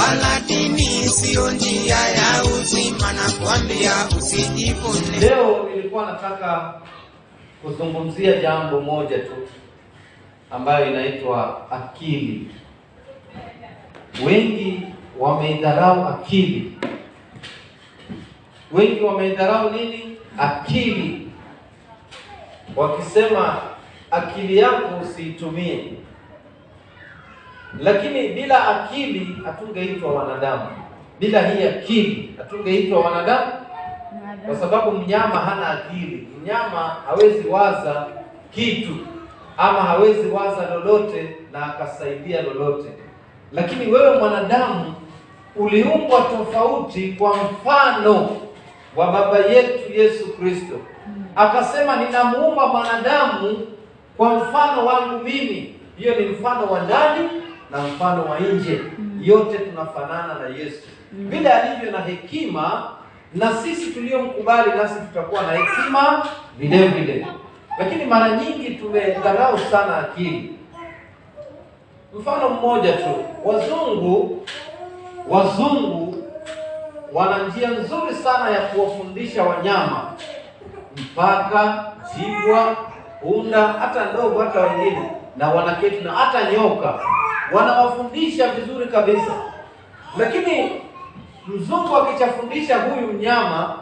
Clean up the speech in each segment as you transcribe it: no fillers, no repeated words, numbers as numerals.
walakini sio njia ya uzima, na kuambia usijivune. Leo nilikuwa nataka kuzungumzia jambo moja tu ambayo inaitwa akili. Wengi wameidharau akili. Wengi wameidharau nini? Akili. Wakisema akili yako usiitumie. Lakini bila akili hatungeitwa wanadamu. Bila hii akili hatungeitwa wanadamu. Kwa sababu mnyama hana akili. Mnyama hawezi waza kitu ama hawezi waza lolote na akasaidia lolote. Lakini wewe mwanadamu uliumbwa tofauti kwa mfano wa baba yetu Yesu Kristo. Akasema ninamuumba mwanadamu kwa mfano wangu mimi. Hiyo ni mfano wa ndani na mfano wa nje. Yote tunafanana na Yesu. Vile alivyo na hekima, na sisi tuliomkubali nasi tutakuwa na hekima vile vile. Lakini mara nyingi tumedharau sana akili. Mfano mmoja tu, wazungu wana njia nzuri sana ya kuwafundisha wanyama. Mpaka, jibwa, punda, hata ndogo, hata wengine, na wanaketi na hata nyoka. Wanawafundisha vizuri kabisa. Lakini mzungu akichafundisha huyu mnyama,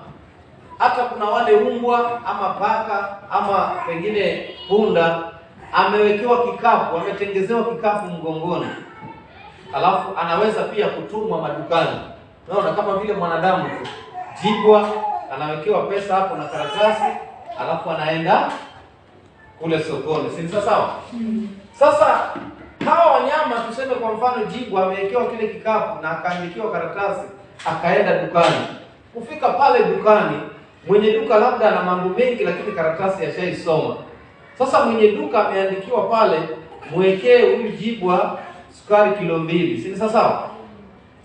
hata kuna wale umbwa ama paka ama pengine punda, amewekewa kikapu, ametengezewa kikapu mgongoni. Alafu anaweza pia kutumwa madukani. Unaona kama vile mwanadamu tu. Jibwa anawekewa pesa hapo na karatasi, alafu anaenda kule sokoni. Si sawa? Sasa hawa wanyama, tuseme kwa mfano jibwa amewekewa kile kikapu na akaandikiwa karatasi, akaenda dukani. Kufika pale dukani, mwenye duka labda ana mambo mengi lakini karatasi yashaisoma. Sasa mwenye duka ameandikiwa pale, mwekee huyu jibwa sukari kilo 2. Si sawa?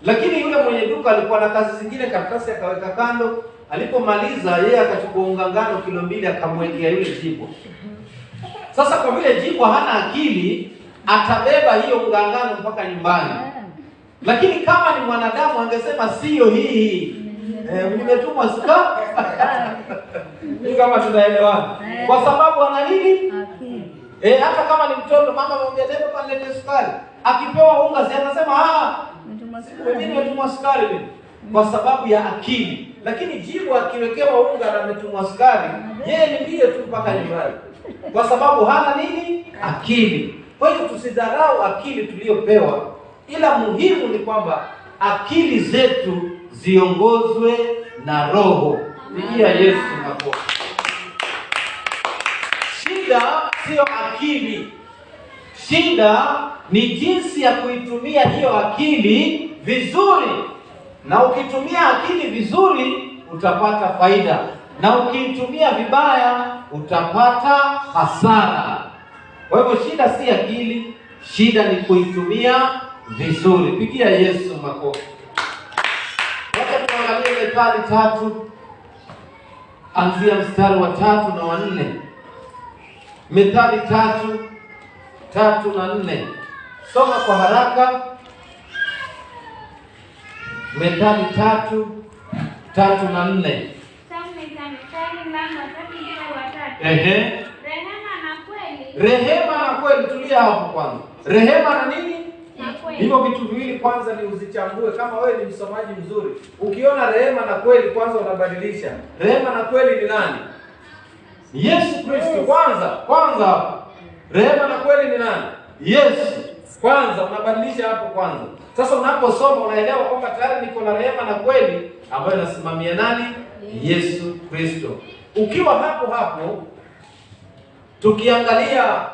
Lakini yule mwenye duka alikuwa na kazi zingine, karatasi akaweka kando. Alipomaliza yeye akachukua unga ngano kilo 2 akamwekea yule jibwa. Sasa kwa vile jibwa hana akili, atabeba hiyo unga ngano mpaka nyumbani. Lakini kama ni mwanadamu angesema sio hii. Nimetumwa sukari. Ni kama tunaelewana. Kwa sababu ana nini? Hata kama ni mtoto, mama anamwambia leo pale sukari. Akipewa unga si anasema mimi nimetumwa sukari mimi. Kwa sababu ya akili. Lakini jibwa akiwekewa unga na ametumwa sukari, yeye ni mbio tu mpaka nyumbani. Kwa sababu hana nini? Akili. Kwa hiyo tusidharau akili tuliyopewa, ila muhimu ni kwamba akili zetu ziongozwe na Roho. Pigia Yesu makofi. Shida sio akili. Shida ni jinsi ya kuitumia hiyo akili vizuri. Na ukitumia akili vizuri utapata faida, na ukiitumia vibaya utapata hasara. Kwa hivyo shida si akili, shida ni kuitumia vizuri. Pigia Yesu makofi. Wacha tuangalie Methali 3, anzia mstari wa 3 na wa 4. Methali 3 na 4. Soma kwa haraka. Methali 3 na 4. Rehema na kweli. Tulia hapo kwanza. Rehema na nini? Hivyo vitu viwili kwanza ni uzichambue kama wewe ni msomaji mzuri. Ukiona rehema na kweli kwanza unabadilisha. Rehema na kweli ni nani? Yesu Kristo kwanza hapo. Rehema na kweli ni nani? Yesu. Kwanza unabadilisha hapo kwanza. Sasa unaposoma unaelewa kwamba tayari niko na rehema na kweli ambayo inasimamia nani? Yesu Kristo. Ukiwa hapo tukiangalia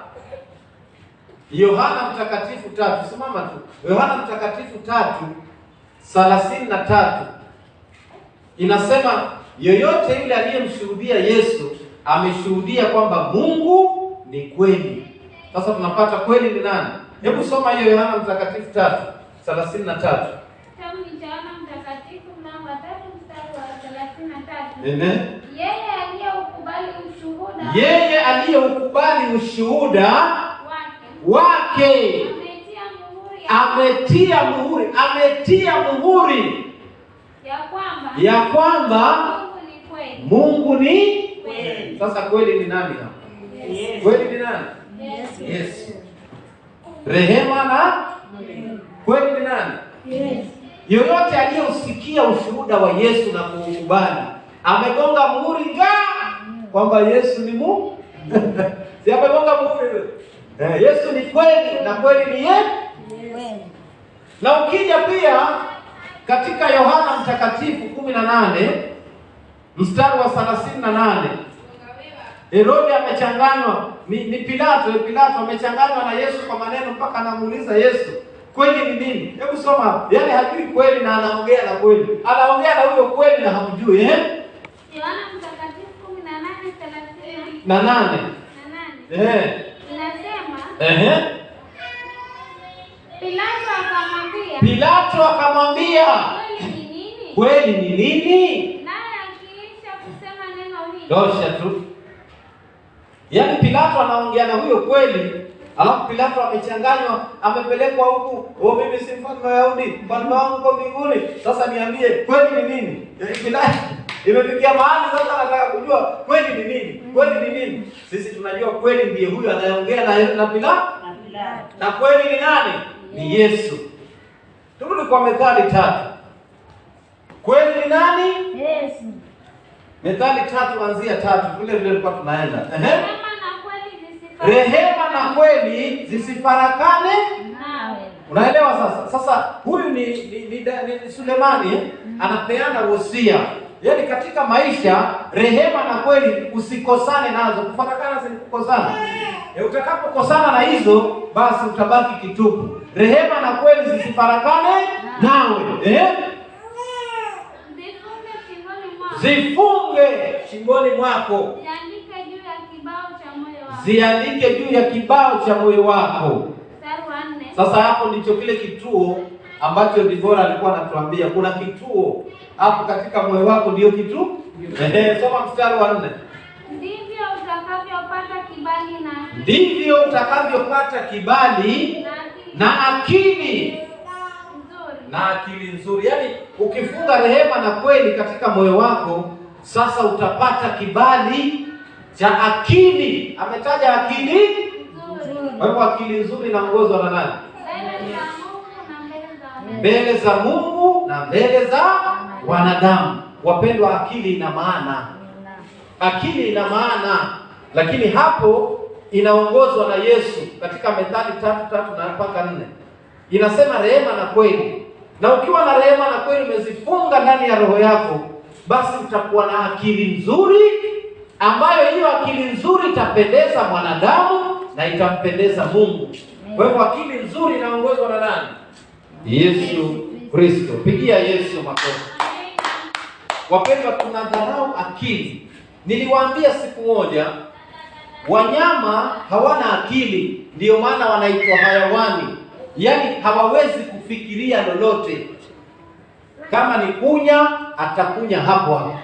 Yohana Mtakatifu 3, simama tu. Yohana Mtakatifu 3:33 inasema yoyote yule aliyemshuhudia Yesu ameshuhudia kwamba Mungu ni kweli. Sasa tunapata kweli ni nani? Hebu soma hiyo Yohana Mtakatifu 3:33. Yohana Mtakatifu mlango wa 3 mstari wa 33. Yeye aliyeukubali ushuhuda wake ametia ametia muhuri ya kwamba Mungu ni kweli. Sasa kweli ni nani hapa? Yes. Kweli ni nani? Yes. Rehema na kweli ni nani? Yes. Yoyote aliyeusikia ushuhuda wa Yesu na kuukubali amegonga muhuri kwamba Yesu ni Mungu. Si amegonga muhuri? Yesu ni kweli na kweli ni yeye. Na ukija pia katika Yohana Mtakatifu 18 mstari wa 38, Herode amechanganywa, ni Pilato amechanganywa na Yesu kwa maneno mpaka anamuuliza Yesu, kweli ni nini? Hebu soma. Yaani hajui kweli na anaongea na kweli. Anaongea na huyo kweli na hamjui, Yohana Mtakatifu 18:38. Inasema Pilato akamwambia kweli ni nini? Naye akiisha kusema neno hili. Tosha tu. Yaani Pilato anaongea na huyo kweli, alafu Pilato amechanganywa, amepelekwa huku, mimi si mfalme wa Wayahudi, mfalme wangu uko mbinguni. Sasa niambie kweli ni nini? Pilato imefikia mahali sasa anataka kujua kweli ni nini? Kweli ni nini? Sisi tunajua kweli ndiye huyo anayeongea na Pilato. Na kweli ni nani? Ni Yesu. Turudi kwa Methali 3. Kweli ni nani? Yesu. Methali 3 kuanzia 3 vile tulikuwa tunaenda. Rehema na kweli zisifarakane nawe. Unaelewa sasa? Sasa huyu ni Sulemani anapeana wosia. Yaani katika maisha rehema na kweli usikosane nazo. Kufarakana si kukosana. Utakapokosana na hizo basi utabaki kitupu. Rehema na kweli zisifarakane nawe. Zifunge shingoni mwako. Ziandike juu ya kibao cha moyo wako. Sasa hapo ndicho kile kituo ambacho Dibora alikuwa anatuambia. Kuna kituo hapo katika moyo wako, ndio kituo. Soma mstari wa 4. Ndivyo utakavyopata kibali na akili nzuri. Yaani ukifunga rehema na kweli katika moyo wako, sasa utapata kibali cha akili. Ametaja akili nzuri. Kwa hivyo akili nzuri inaongozwa na nani? Mbele za Mungu na mbele za wanadamu. Wapendwa, akili ina maana. Akili ina maana, lakini hapo inaongozwa na Yesu katika Methali 3:3 na mpaka 4. Inasema rehema na kweli. Na ukiwa na rehema na kweli umezifunga ndani ya roho yako, basi utakuwa na akili nzuri, ambayo hiyo akili nzuri itapendeza mwanadamu na itampendeza Mungu. Kwa hivyo akili nzuri inaongozwa na nani? Yesu Kristo. Pigia Yesu makofi. Wapendwa, tunadharau akili. Niliwaambia siku moja, wanyama hawana akili, ndio maana wanaitwa hayawani. Yaani hawawezi kufikiria lolote. Kama ni kunya, atakunya hapo hapo.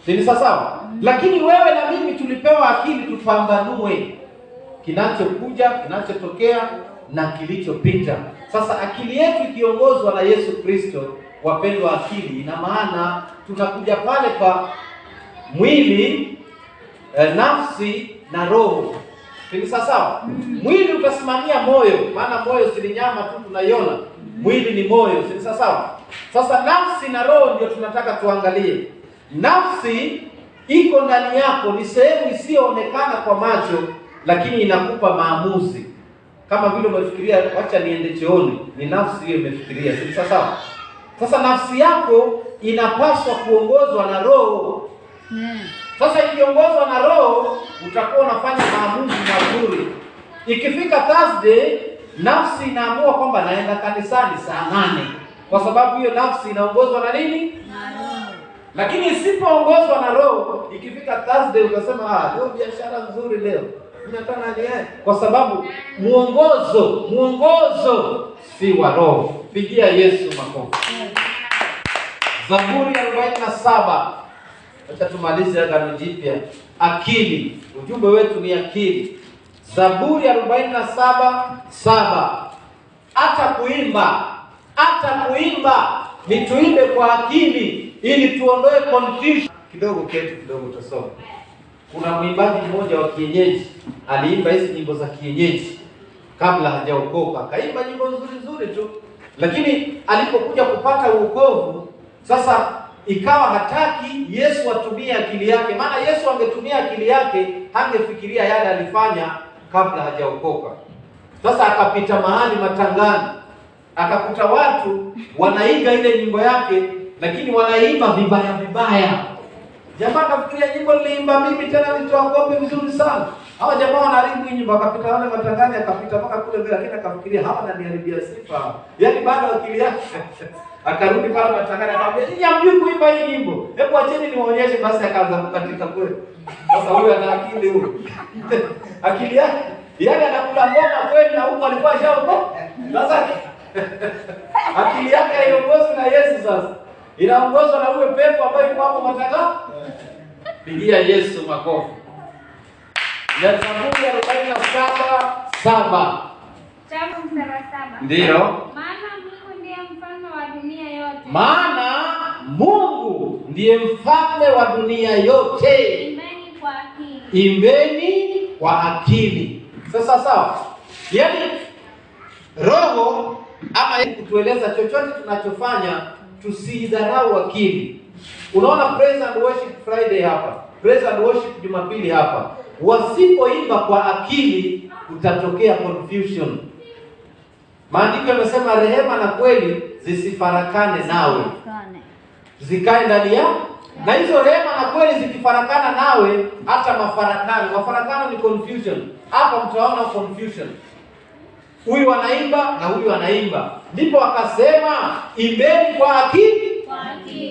Si sawa? Lakini wewe na mimi tulipewa akili tupambanue kinachokuja, kinachotokea na kilichopita. Sasa akili yetu ikiongozwa na Yesu Kristo, wapendwa, akili ina maana. Tunakuja pale pa mwili, nafsi na roho. Ni sawa? Mwili utasimamia moyo, maana moyo si nyama tu tunaiona. Mwili ni moyo, si sawa? Sasa nafsi na roho ndio tunataka tuangalie. Nafsi iko ndani yako, ni sehemu isiyoonekana kwa macho, lakini inakupa maamuzi. Kama vile umefikiria acha niende chooni, ni nafsi hiyo imefikiria, si sawa? Sasa nafsi yako inapaswa kuongozwa na roho. Sasa ikiongozwa na roho, utakuwa unafanya maamuzi mazuri. Ikifika Thursday, nafsi inaamua kwamba naenda kanisani saa 8, kwa sababu hiyo nafsi inaongozwa na nini? Na roho. Lakini isipoongozwa na roho, ikifika Thursday utasema leo biashara nzuri leo. Ninataka niende, kwa sababu muongozo si wa roho. Pigia Yesu makofi. Zaburi 47. Acha tumalize Agano Jipya. Akili. Ujumbe wetu ni akili. Zaburi 47:7. hata kuimba ni tuimbe kwa akili ili tuondoe confusion. Kidogo tutasoma. Kuna mwimbaji mmoja wa kienyeji aliimba hizi nyimbo za kienyeji kabla hajaokoka, akaimba nyimbo nzuri tu, lakini alipokuja kupata wokovu sasa ikawa hataki Yesu atumie akili yake, maana Yesu angetumia akili yake hangefikiria yale alifanya kabla hajaokoka. Sasa akapita mahali matangani, akakuta watu wanaiga ile nyimbo yake, lakini wanaimba vibaya. Jamaa akafikiria nyimbo niliimba mimi tena nitoa kopi vizuri sana. Hawa jamaa wanaharibu nyimbo, akapita wale matangani, akapita mpaka kule mbele, lakini akafikiria hawa wananiharibia sifa. Yaani bado akili yake akarudi pale matangani, akamwambia, "Ninyi hamjui kuimba hii nyimbo. Hebu acheni niwaonyeshe basi." Akaanza kukatika kule. Sasa huyu ana akili huyu. Akili yake yaani anakula ngoma kweli na huko alikuwa shauko. Sasa akili yake haiongozwi na Yesu, sasa inaongozwa na ule pepo ambaye yuko hapo matangani. Pigia Yesu makofi. Ya Zaburi 47:7. Mstari wa 7. Ndiyo. Maana Mungu ndiye mfalme wa dunia yote. Maana Mungu ndiye mfalme wa dunia yote. Imbeni kwa akili. Imbeni kwa akili. Sasa sawa. Yaani roho ama kutueleza chochote tunachofanya tusidharau akili. Unaona praise and worship Friday hapa, praise and worship Jumapili hapa, wasipoimba kwa akili utatokea confusion. Maandiko yamesema rehema na kweli zisifarakane nawe, zikae ndani yako. Na hizo rehema na kweli zikifarakana nawe, hata mafarakano ni confusion. Hapa mtaona confusion. Huyu anaimba na huyu anaimba. Ndipo akasema imbeni kwa akili.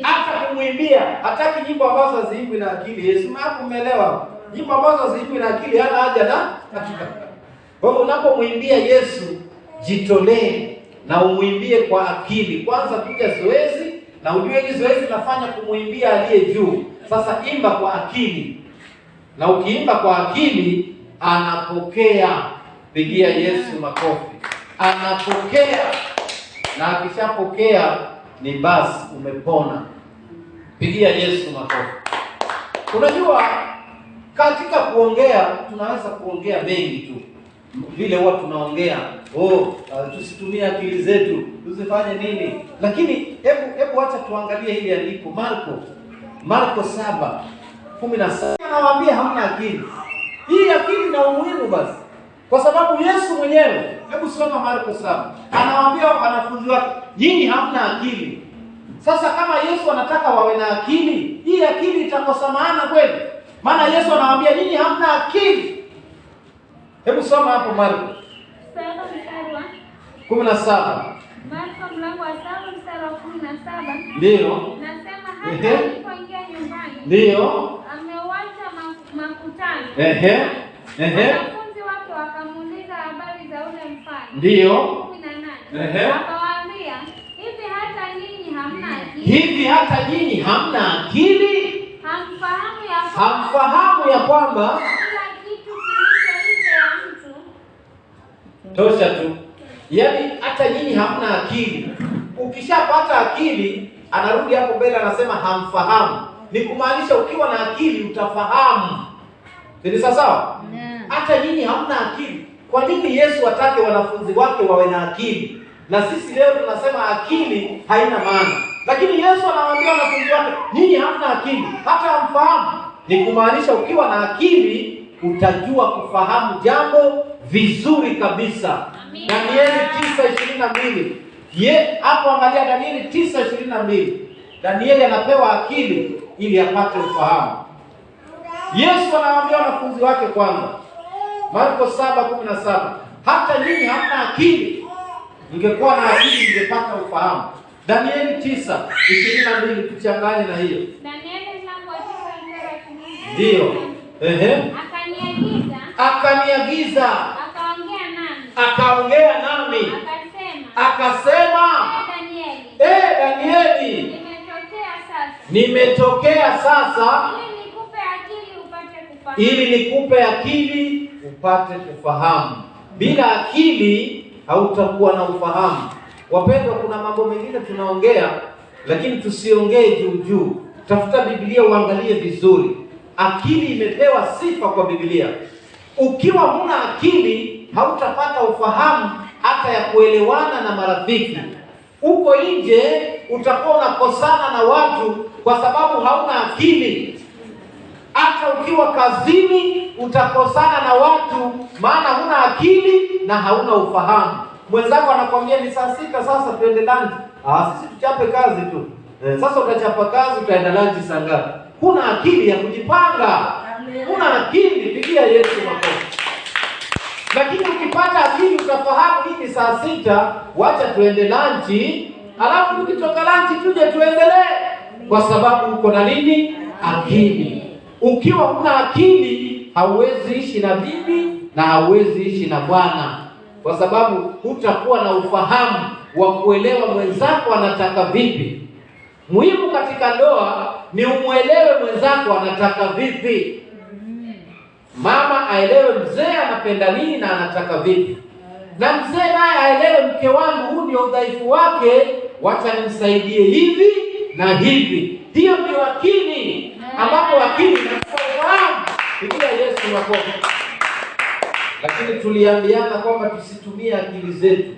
Hata kumwimbia, hataki nyimbo ambazo haziimbwi na akili. Yesu hapo umeelewa? Nyimbo ambazo haziimbwi na akili hana haja na katika. Kwa hivyo unapomwimbia Yesu, jitolee na umwimbie kwa akili. Kwanza piga zoezi na ujue hili zoezi nafanya kumwimbia aliye juu. Sasa imba kwa akili. Na ukiimba kwa akili anapokea. Pigia Yesu makofi. Anapokea. Na akishapokea ni basi umepona. Pigia Yesu makofi. Unajua katika kuongea tunaweza kuongea mengi tu. Vile huwa tunaongea, tusitumie akili zetu, tusifanye nini. Lakini hebu acha tuangalie hili andiko Marko 7:17. Anawaambia hamna akili. Hii akili na umuhimu basi. Kwa sababu Yesu mwenyewe, hebu soma Marko 7. Anawaambia wanafunzi wake, "Nyinyi hamna akili." Sasa kama Yesu anataka wawe na akili, hii akili itakosa maana kweli? Maana Yesu anawaambia nyinyi hamna akili. Hebu soma hapo Marko 17. Marko mlango wa 7 mstari wa 17. Ndio. Nasema hata alipoingia nyumbani. Ndio. Ameuacha makutano. Wanafunzi wake wakamuuliza habari za ule mfano. Ndio. 18. Akawaambia, hivi hata nyinyi hamna akili? Hivi hata nyinyi hamna akili? Hamfahamu ya kwamba kila kitu kilicho nje ya mtu. Tosha tu. Yaani hata nyinyi hamna akili. Ukishapata akili, anarudi hapo mbele anasema hamfahamu. Ni kumaanisha ukiwa na akili utafahamu. Ni sawa? Hata nyinyi hamna akili. Kwa nini Yesu atake wanafunzi wake wawe na akili? Na sisi leo tunasema akili haina maana. Lakini Yesu anawaambia wanafunzi wake, nyinyi hamna akili, hata hamfahamu. Ni kumaanisha ukiwa na akili utajua kufahamu jambo vizuri kabisa. Danieli 9:22. Hapo angalia Danieli 9:22. Danieli anapewa akili ili apate ufahamu. Yesu anawaambia wanafunzi wake kwanza. Marko 7:17. Hata nyinyi hamna akili. Mngekuwa na akili mngepata ufahamu. Danieli 9:22 tuchanganye na hiyo. Danieli mlango wa 9:22. Ndio. Akaniagiza. Akaongea nami. Akasema. Danieli. Nimetokea sasa. Ili nikupe akili upate kufahamu. Bila akili hautakuwa na ufahamu. Wapendwa, kuna mambo mengine tunaongea, lakini tusiongee juu juu. Tafuta Biblia uangalie vizuri. Akili imepewa sifa kwa Biblia. Ukiwa huna akili, hautapata ufahamu hata ya kuelewana na marafiki. Uko nje utakuwa unakosana na watu kwa sababu hauna akili. Hata ukiwa kazini utakosana na watu maana huna akili na hauna ufahamu. Mwenzako anakwambia ni saa 6 sasa tuende lunch. Sisi tuchape kazi tu. Sasa utachapa kazi, utaenda lunch saa ngapi? Huna akili ya kujipanga. Huna akili, pigia Yesu makofi. Lakini ukipata akili utafahamu hii ni saa 6, wacha tuende lunch, alafu tukitoka lunch tuje tuendelee, kwa sababu uko na nini? Akili. Ukiwa huna akili hauwezi ishi na bibi na hauwezi ishi na bwana, kwa sababu hutakuwa na ufahamu wa kuelewa mwenzako anataka vipi. Muhimu katika ndoa ni umuelewe mwenzako anataka vipi. Mama aelewe mzee anapenda nini na anataka vipi, na mzee naye aelewe mke wangu huu ndio udhaifu wake, wacha nimsaidie hivi na hivi. Hiyo ndio akili, ambapo akili inafahamu. Pigia Yesu makofi. Lakini tuliambiana kwamba tusitumie akili zetu.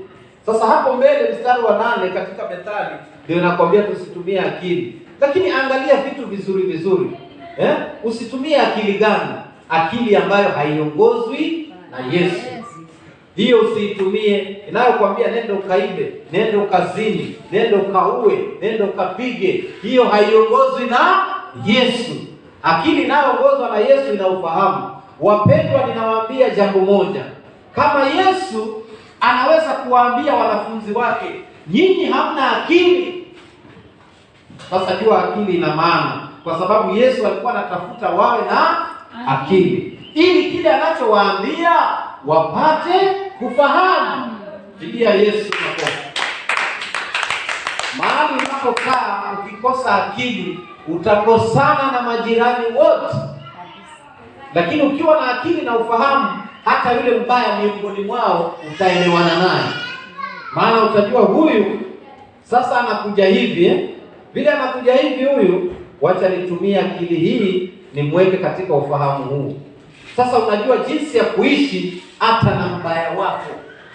Sasa hapo mbele mstari wa 8 katika Methali ndio inakwambia tusitumie akili. Lakini angalia vitu vizuri vizuri. Usitumie akili gani? Akili ambayo haiongozwi na Yesu. Hiyo usiitumie. Inayokuambia nenda ukaibe, nenda ukazini, nenda ukaue, nenda ukapige. Hiyo haiongozwi na Yesu. Akili inayoongozwa na Yesu ina ufahamu. Wapendwa, ninawaambia jambo moja. Kama Yesu anaweza kuwaambia wanafunzi wake, nyinyi hamna akili. Sasa jua akili ina maana, kwa sababu Yesu alikuwa anatafuta wawe na akili, ili kile anachowaambia wapate kufahamu. Pigia Yesu makofi. Mahali unapokaa ukikosa akili, utakosana na majirani wote. Lakini ukiwa na akili na ufahamu, hata yule mbaya miongoni mwao utaelewana naye. Maana utajua huyu sasa anakuja hivi, vile anakuja hivi huyu, wacha nitumie akili hii nimweke katika ufahamu huu. Sasa unajua jinsi ya kuishi hata na mbaya wako.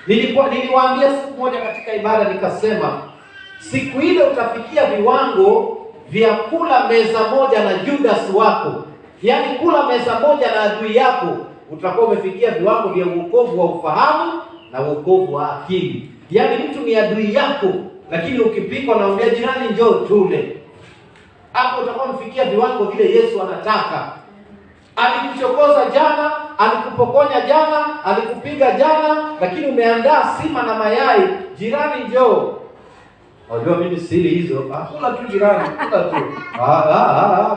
Niliwaambia siku moja katika ibada nikasema, siku ile utafikia viwango vya kula meza moja na Judas wako. Yaani kula meza moja na adui yako, utakuwa umefikia viwango vya wokovu wa ufahamu na wokovu wa akili. Yaani mtu ni adui yako, lakini ukipikwa na umbea jirani njoo tule. Hapo utakuwa umefikia viwango vile Yesu anataka. Alikuchokoza jana, alikupokonya jana, alikupiga jana, lakini umeandaa sima na mayai, jirani njoo. Unajua mimi siri hizo, kula tu jirani, kula tu.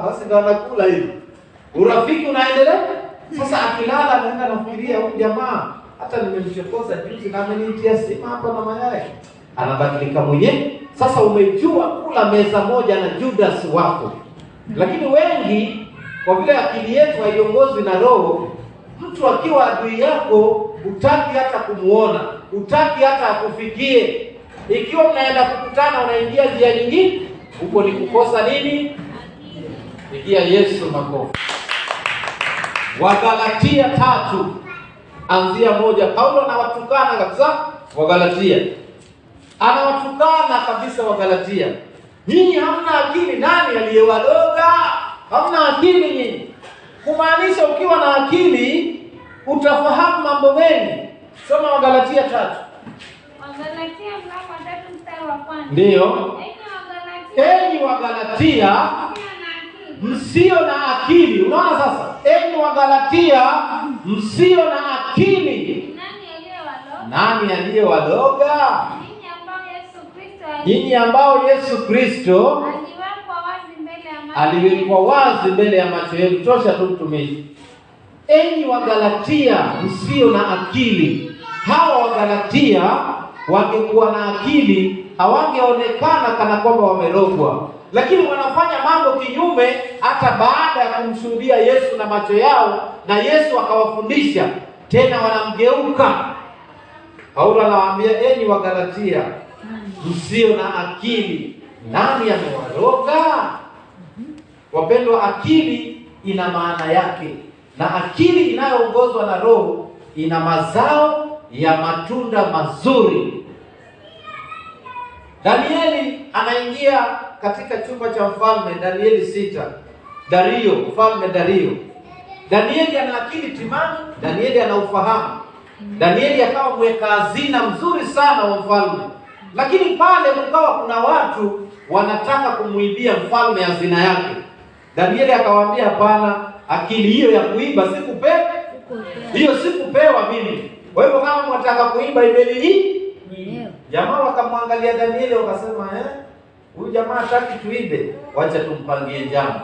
Basi ndio anakula hivi. Urafiki unaendelea. Sasa akilala anaenda nafikiria huyu jamaa hata nimemchokoza juzi na amenitia sima hapa na mayai. Anabadilika mwenyewe. Sasa umejua kula meza moja na Judas wako. Lakini wengi kwa vile akili yetu haiongozwi na Roho, mtu akiwa adui yako hutaki hata kumuona, hutaki hata akufikie. Ikiwa mnaenda kukutana unaingia njia nyingine, huko ni kukosa nini? Pigia Yesu makofi. Wagalatia 3 anzia 1. Paulo anawatukana kabisa Wagalatia. Anawatukana kabisa Wagalatia. Nyinyi hamna akili. Nani aliyewadoga? Hamna akili nyinyi. Kumaanisha ukiwa na akili utafahamu mambo mengi. Soma Wagalatia 3. Wagalatia mlango wa 3 mstari wa 1. Ndio. Enyi Wagalatia msio na akili. Unaona sasa? Enyi Wagalatia msio na akili. Nani aliyewadoga? Nyinyi ambao Yesu Kristo aliwekwa wazi mbele ya macho yenu. Tosha tu mtumishi. Enyi Wagalatia msio na akili. Hawa Wagalatia wangekuwa na akili, hawangeonekana kana kwamba wamerogwa. Lakini wanafanya mambo kinyume hata baada ya kumshuhudia Yesu na macho yao, na Yesu akawafundisha, tena wanamgeuka. Paulo anawaambia, enyi wa Galatia, msio na akili, nani amewaroga? Wapendwa, akili ina maana yake, na akili inayoongozwa na Roho ina mazao ya matunda mazuri. Danieli anaingia katika chumba cha mfalme, Danieli 6. Dario, mfalme Dario. Danieli ana akili timamu, Danieli ana ufahamu. Danieli akawa mweka hazina mzuri sana wa mfalme. Lakini pale kukawa kuna watu wanataka kumuibia mfalme hazina yake. Danieli akawaambia, hapana, akili hiyo ya kuiba sikupewa. Hiyo sikupewa mimi. Kwa hivyo kama mnataka kuiba ibeli hii. Jamaa wakamwangalia Danieli wakasema, huyu jamaa hataki tuibe, wacha tumpangie njama.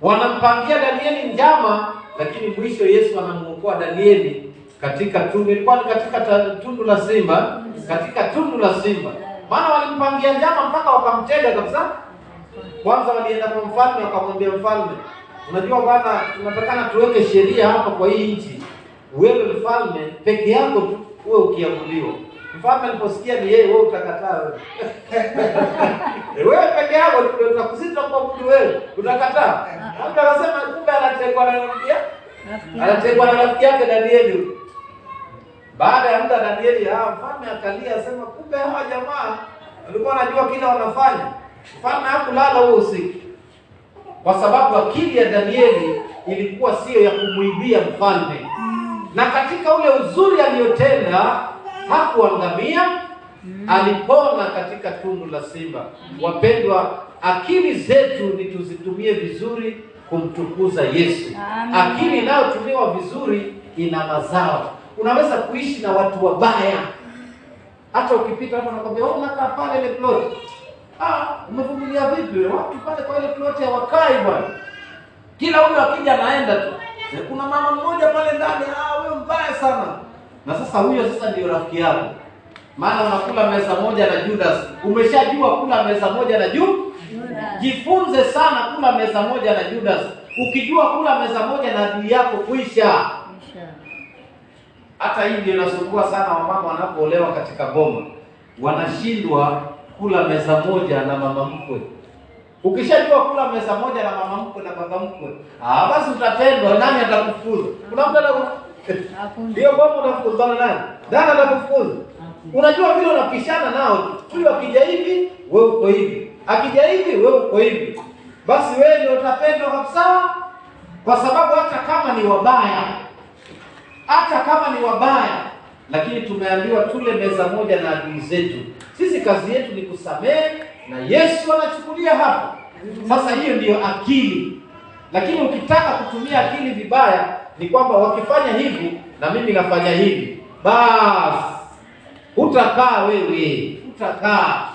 Wanampangia Danieli njama, lakini mwisho Yesu anamuokoa Danieli katika tundu. Ilikuwa ni katika tundu la simba, katika tundu la simba. Maana walimpangia njama mpaka wakamtega kabisa. Kwanza walienda kwa mfalme wakamwambia mfalme, unajua bwana, tunatakana tuweke sheria hapa kwa hii nchi. Wewe mfalme peke yako tu uwe ukiamuliwa. Mfalme aliposikia ni yeye, wewe utakataa wewe. Wewe peke yako tutakusita kwa mtu wewe, utakataa. Mtu akasema kumbe anategwa na rafiki yake. Anategwa na rafiki yake Danieli. Baada ya muda Danieli, mfalme akalia asema, kumbe hawa jamaa walikuwa wanajua kila wanafanya. Mfalme hakulala huo usiku, kwa sababu akili ya Danieli ilikuwa sio ya kumuibia mfalme. Na katika ule uzuri aliyotenda, hakuangamia, alipona katika tundu la simba. Wapendwa, akili zetu ni tuzitumie vizuri kumtukuza Yesu. Akili inayotumiwa vizuri ina mazao. Unaweza kuishi na watu wabaya. Hata ukipita hapa nakwambia, unakaa pale ile plot. Umevumilia vipi? Watu pale kwa ile plot hawakai bwana. Kila huyo akija anaenda tu. Kuna mama mmoja pale ndani, wewe mbaya sana. Na sasa huyo ndio rafiki yako. Maana unakula meza moja na Judas. Umeshajua kula meza moja na Judas. Jifunze sana kula meza moja na Judas. Ukijua kula meza moja na adui yako, kuisha. Hata hii ndio inasumbua sana wamama wanapoolewa katika boma. Wanashindwa kula meza moja na mama mkwe. Ukishajua kula meza moja na mama mkwe na baba mkwe, basi utapendwa. Nani atakufukuza? Kuna mtu ndio boma unafukuzana naye. Nani atakufukuza? Unajua vile unapishana nao. Huyo akija hivi, wewe uko hivi. Akija hivi, wewe uko hivi. Basi wewe ndio utapendwa kabisa. Kwa sababu hata kama ni wabaya, lakini tumeambiwa tule meza moja na adui zetu. Sisi kazi yetu ni kusamehe, na Yesu anachukulia hapo. Sasa hiyo ndiyo akili. Lakini ukitaka kutumia akili vibaya, ni kwamba wakifanya hivi na mimi nafanya hivi, basi utakaa wewe, utakaa.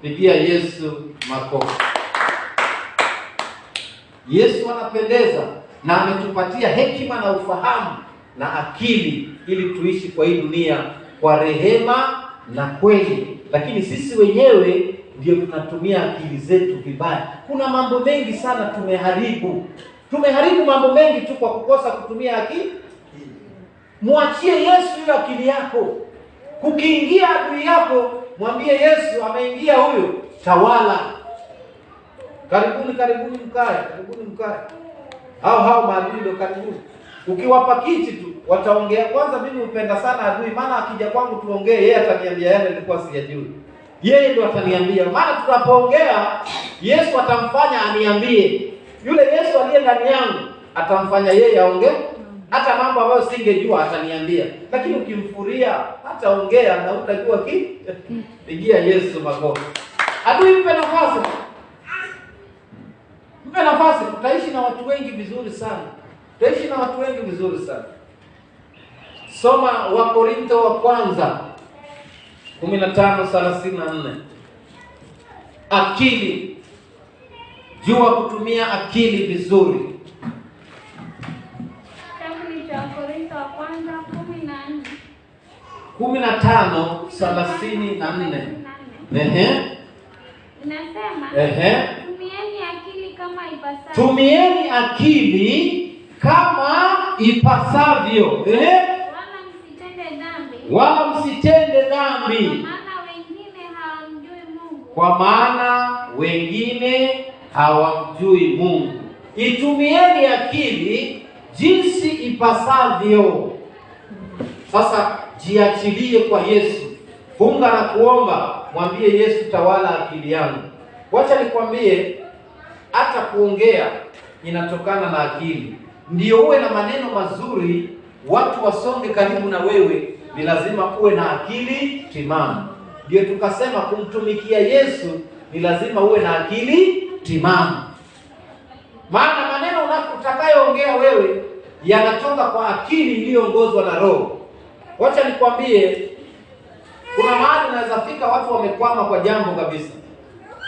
Pigia Yesu makofi. Yesu anapendeza na ametupatia hekima na ufahamu na akili ili tuishi kwa hii dunia kwa rehema na kweli. Lakini sisi wenyewe ndio tunatumia akili zetu vibaya. Kuna mambo mengi sana tumeharibu mambo mengi tu kwa kukosa kutumia akili. Mwachie Yesu hiyo akili yako. Kukiingia adui yako, mwambie Yesu, ameingia huyo, tawala. Karibuni mkae. Hao maadui ndio karibuni. Ukiwapa kiti tu wataongea. Kwanza mimi hupenda sana adui, maana akija kwangu tuongee, yeye ataniambia yale nilikuwa sijajui. Yeye ndio ataniambia. Maana tunapoongea Yesu atamfanya aniambie. Yule Yesu aliye ndani yangu atamfanya yeye aongee. Hata mambo ambayo singejua ataniambia. Lakini ukimfuria hataongea na utajua pigia Yesu makofi. Adui mpe nafasi. Tutaishi na watu wengi vizuri sana. Soma Wakorintho wa kwanza 15:34. Akili. Jua kutumia akili vizuri. Wakorintho wa kwanza 15:34. Inasema, tumieni akili kama ipasavyo. Tumieni akili kama ipasavyo. Wala msitende dhambi. wala msitende dhambi, kwa maana wengine hawamjui Mungu. Itumieni akili jinsi ipasavyo. Sasa jiachilie kwa Yesu. Funga na kuomba, mwambie Yesu, tawala akili yangu. Wacha nikwambie, hata kuongea inatokana na akili. Ndio uwe na maneno mazuri, watu wasonge karibu na wewe, ni lazima uwe na akili timamu. Ndio tukasema kumtumikia Yesu ni lazima uwe na akili timamu. Maana maneno utakayoongea wewe yanatoka kwa akili iliyoongozwa na Roho. Wacha nikwambie, kuna mahali unaweza fika watu wamekwama kwa jambo kabisa,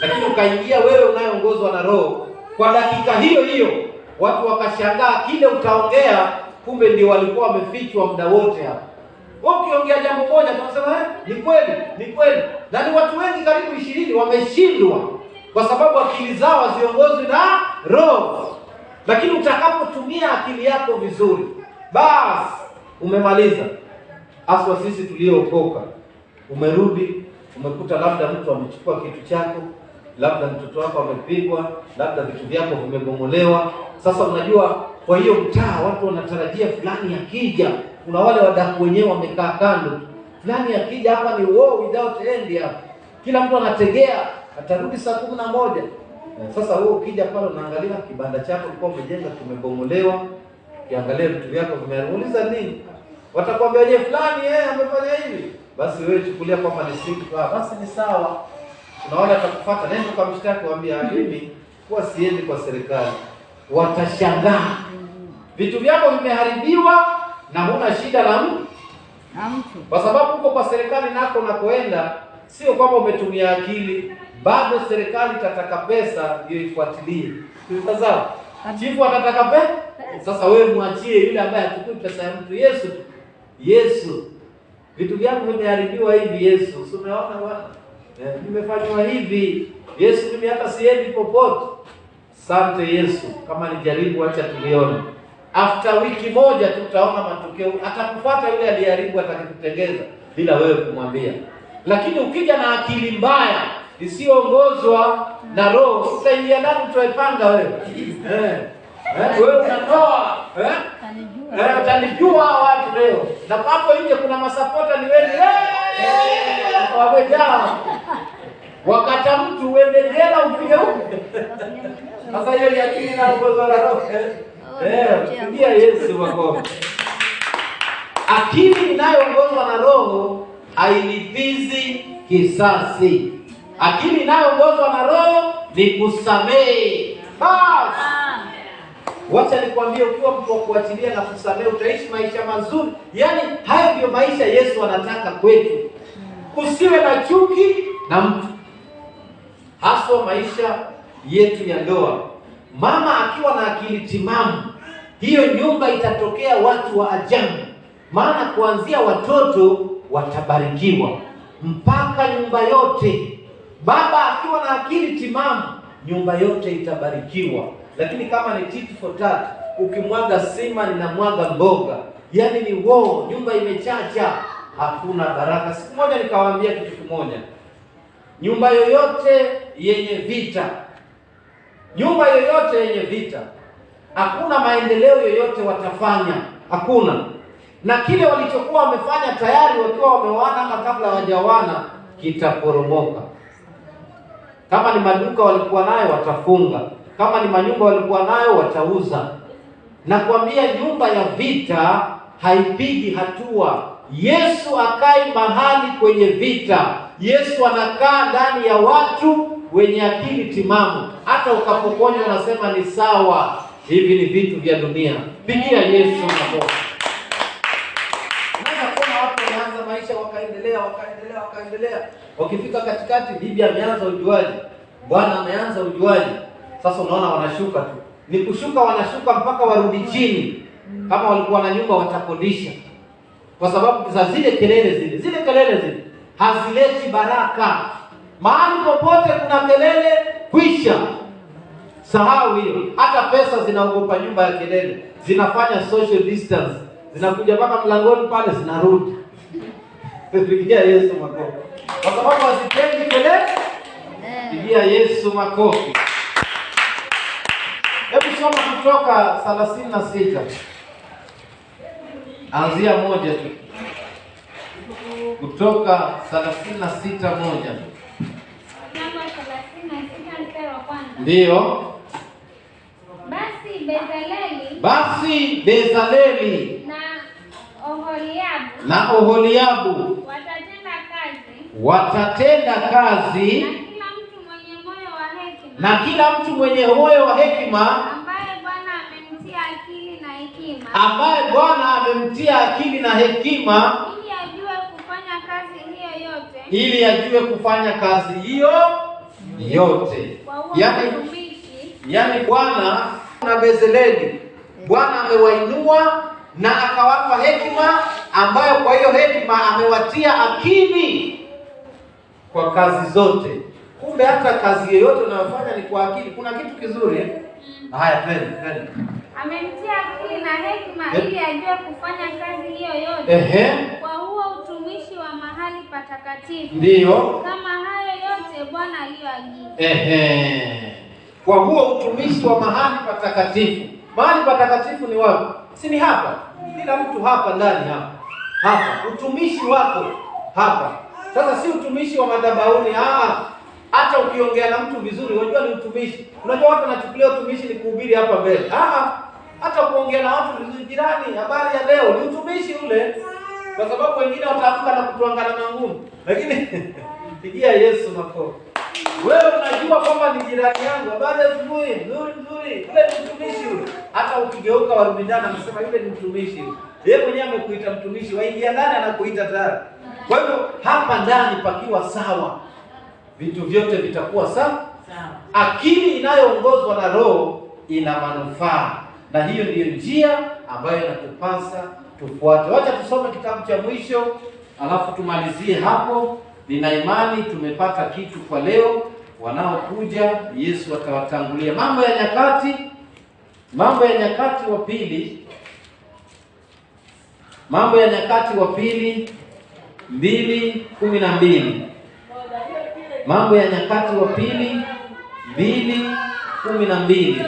lakini ukaingia wewe unayeongozwa na Roho, kwa dakika hiyo hiyo watu wakashangaa kile utaongea, kumbe ndio walikuwa wamefichwa muda wote hapa. Wewe ukiongea jambo moja tunasema ni kweli, ni kweli. Na ni watu wengi karibu 20 wameshindwa kwa sababu akili zao haziongozwi na Roho. Lakini utakapotumia akili yako vizuri, basi umemaliza. Aswa sisi tuliookoka, umerudi, umekuta labda mtu amechukua kitu chako, labda mtoto wako amepigwa, labda vitu vyako vimebomolewa. Sasa unajua, kwa hiyo mtaa watu wanatarajia fulani akija. Kuna wale wadaku wenyewe wamekaa kando, fulani akija hapa ni war without end hapa. Kila mtu anategea atarudi saa 11. Sasa wewe ukija pale unaangalia kibanda chako ulikuwa umejenga kimebomolewa, kiangalia vitu vyako vimeuliza nini? Watakwambia je, fulani amefanya hivi. Basi wewe chukulia kwamba ni siku, basi ni sawa. Kuna wale watakufuata, nenda kwa mshtaki waambia mimi kwa siendi kwa serikali. Watashangaa. Vitu vyako vimeharibiwa na huna shida na mtu. Kwa sababu uko kwa serikali nako unakoenda sio kwamba umetumia akili, bado serikali itataka pesa ndio ifuatilie. Tazama, chifu atataka pesa. Sasa wewe muachie yule ambaye achukui pesa ya mtu. Yesu, vitu vyangu vimeharibiwa hivi Yesu. Umeona bwana? Nimefanywa hivi. Yesu, mimi hata siendi popote. Asante Yesu, kama nijaribu acha tulione. After wiki moja tutaona matokeo. Atakufuata yule aliyeharibu, atakutengeza bila wewe kumwambia. Lakini ukija na akili mbaya isiyoongozwa na Roho, utaingia ndani utaipanga wewe. Wewe unatoa, utanijua watu leo. Na hapo nje kuna masapota ni wengi. Wamejaa. Wakata mtu uende jela upige huko. Sasa hiyo ni akili na uongozi wa Roho. Pigia Yesu wako. Akili inayoongozwa na Roho hailipizi kisasi. Akili inayoongozwa na Roho ni kusamehe. Basi. Wacha nikwambie, ukiwa mtu wa kuachilia na kusamehe utaishi maisha mazuri. Yaani hayo ndio maisha Yesu anataka kwetu. Usiwe na chuki na mtu. Haswa maisha yetu ya ndoa. Mama akiwa na akili timamu, hiyo nyumba itatokea watu wa ajabu. Maana kuanzia watoto watabarikiwa mpaka nyumba yote. Baba akiwa na akili timamu, nyumba yote itabarikiwa. Lakini kama ni tit for tat, ukimwaga sima ninamwaga mboga, yaani ni nyumba imechacha, hakuna baraka. Siku moja nikawaambia kitu kimoja, nyumba yoyote yenye vita, hakuna maendeleo yoyote watafanya, hakuna. Na kile walichokuwa wamefanya tayari wakiwa wameoana ama kabla hawajaoana kitaporomoka. Kama ni maduka walikuwa nayo watafunga, kama ni manyumba walikuwa nayo watauza. Na kuambia nyumba ya vita haipigi hatua. Yesu akai mahali kwenye vita. Yesu anakaa ndani ya watu wenye akili timamu. Hata ukapokonywa unasema ni sawa, hivi ni vitu vya dunia. Pigia Yesu makofi. Kuna watu wanaanza maisha wakaendelea. Wakifika katikati, bibi ameanza ujuaji, bwana ameanza ujuaji. Sasa unaona wanashuka tu. Ni kushuka wanashuka mpaka warudi chini. Kama walikuwa na nyumba watakodisha. Kwa sababu za zile kelele hazileti baraka. Mahali popote kuna kelele, kwisha. Sahau hiyo. Hata pesa zinaogopa nyumba ya kelele. Zinafanya social distance. Zinakuja mpaka mlangoni pale zinarudi. Pigia Yesu makofi. Kwa sababu hazipendi kelele. Pigia Yesu makofi. Hebu soma Kutoka 36. Anzia moja tu. Kutoka 36:1. Namba 36 mstari wa kwanza. Ndiyo. Basi Bezaleli na Oholiabu watatenda kazi na kila mtu mwenye moyo wa hekima ambaye Bwana amemtia akili na hekima ili ajue kufanya kazi hiyo yote. Yaani Bwana na Bezaleli, Bwana amewainua na akawapa hekima, ambayo kwa hiyo hekima amewatia akili kwa kazi zote. Kumbe hata kazi yoyote unayofanya ni kwa akili. Kuna kitu kizuri Haya, twende. Amemtia akili na hekima ili ajue kufanya kazi hiyo yote. Kwa huo utumishi wa mahali patakatifu. Ndiyo. Kama hayo yote Bwana aliyoagiza. Kwa huo utumishi wa mahali patakatifu. Mahali patakatifu ni wapi? Si ni hapa. Kila mtu hapa ndani hapa. Utumishi wako hapa. Sasa si utumishi wa madhabahuni. Hata ukiongea na mtu vizuri, unajua ni utumishi. Unajua watu wanachukulia utumishi ni kuhubiri hapa mbele. Hata kuongea na watu vizuri, jirani, habari ya leo, ni utumishi ule. Kwa sababu wengine wataamka na kutuangana na ngumu. Lakini pigia Yesu makofi. Wewe unajua kwamba ni jirani yangu, habari ya asubuhi, nzuri. Ule ni mtumishi ule. Hata ukigeuka warudi ndani anasema yule ni mtumishi. Yeye mwenyewe amekuita mtumishi, waingia ndani anakuita tayari. Kwa hivyo hapa ndani pakiwa sawa, vitu vyote vitakuwa sawa. Akili inayoongozwa na Roho ina manufaa, na hiyo ndiyo njia ambayo inatupasa tufuate. Wacha tusome kitabu cha mwisho, alafu tumalizie hapo. Nina imani tumepata kitu kwa leo. Wanaokuja Yesu atawatangulia. Mambo ya Nyakati wa Pili 2:12. Mambo ya Nyakati wa Pili 2:12.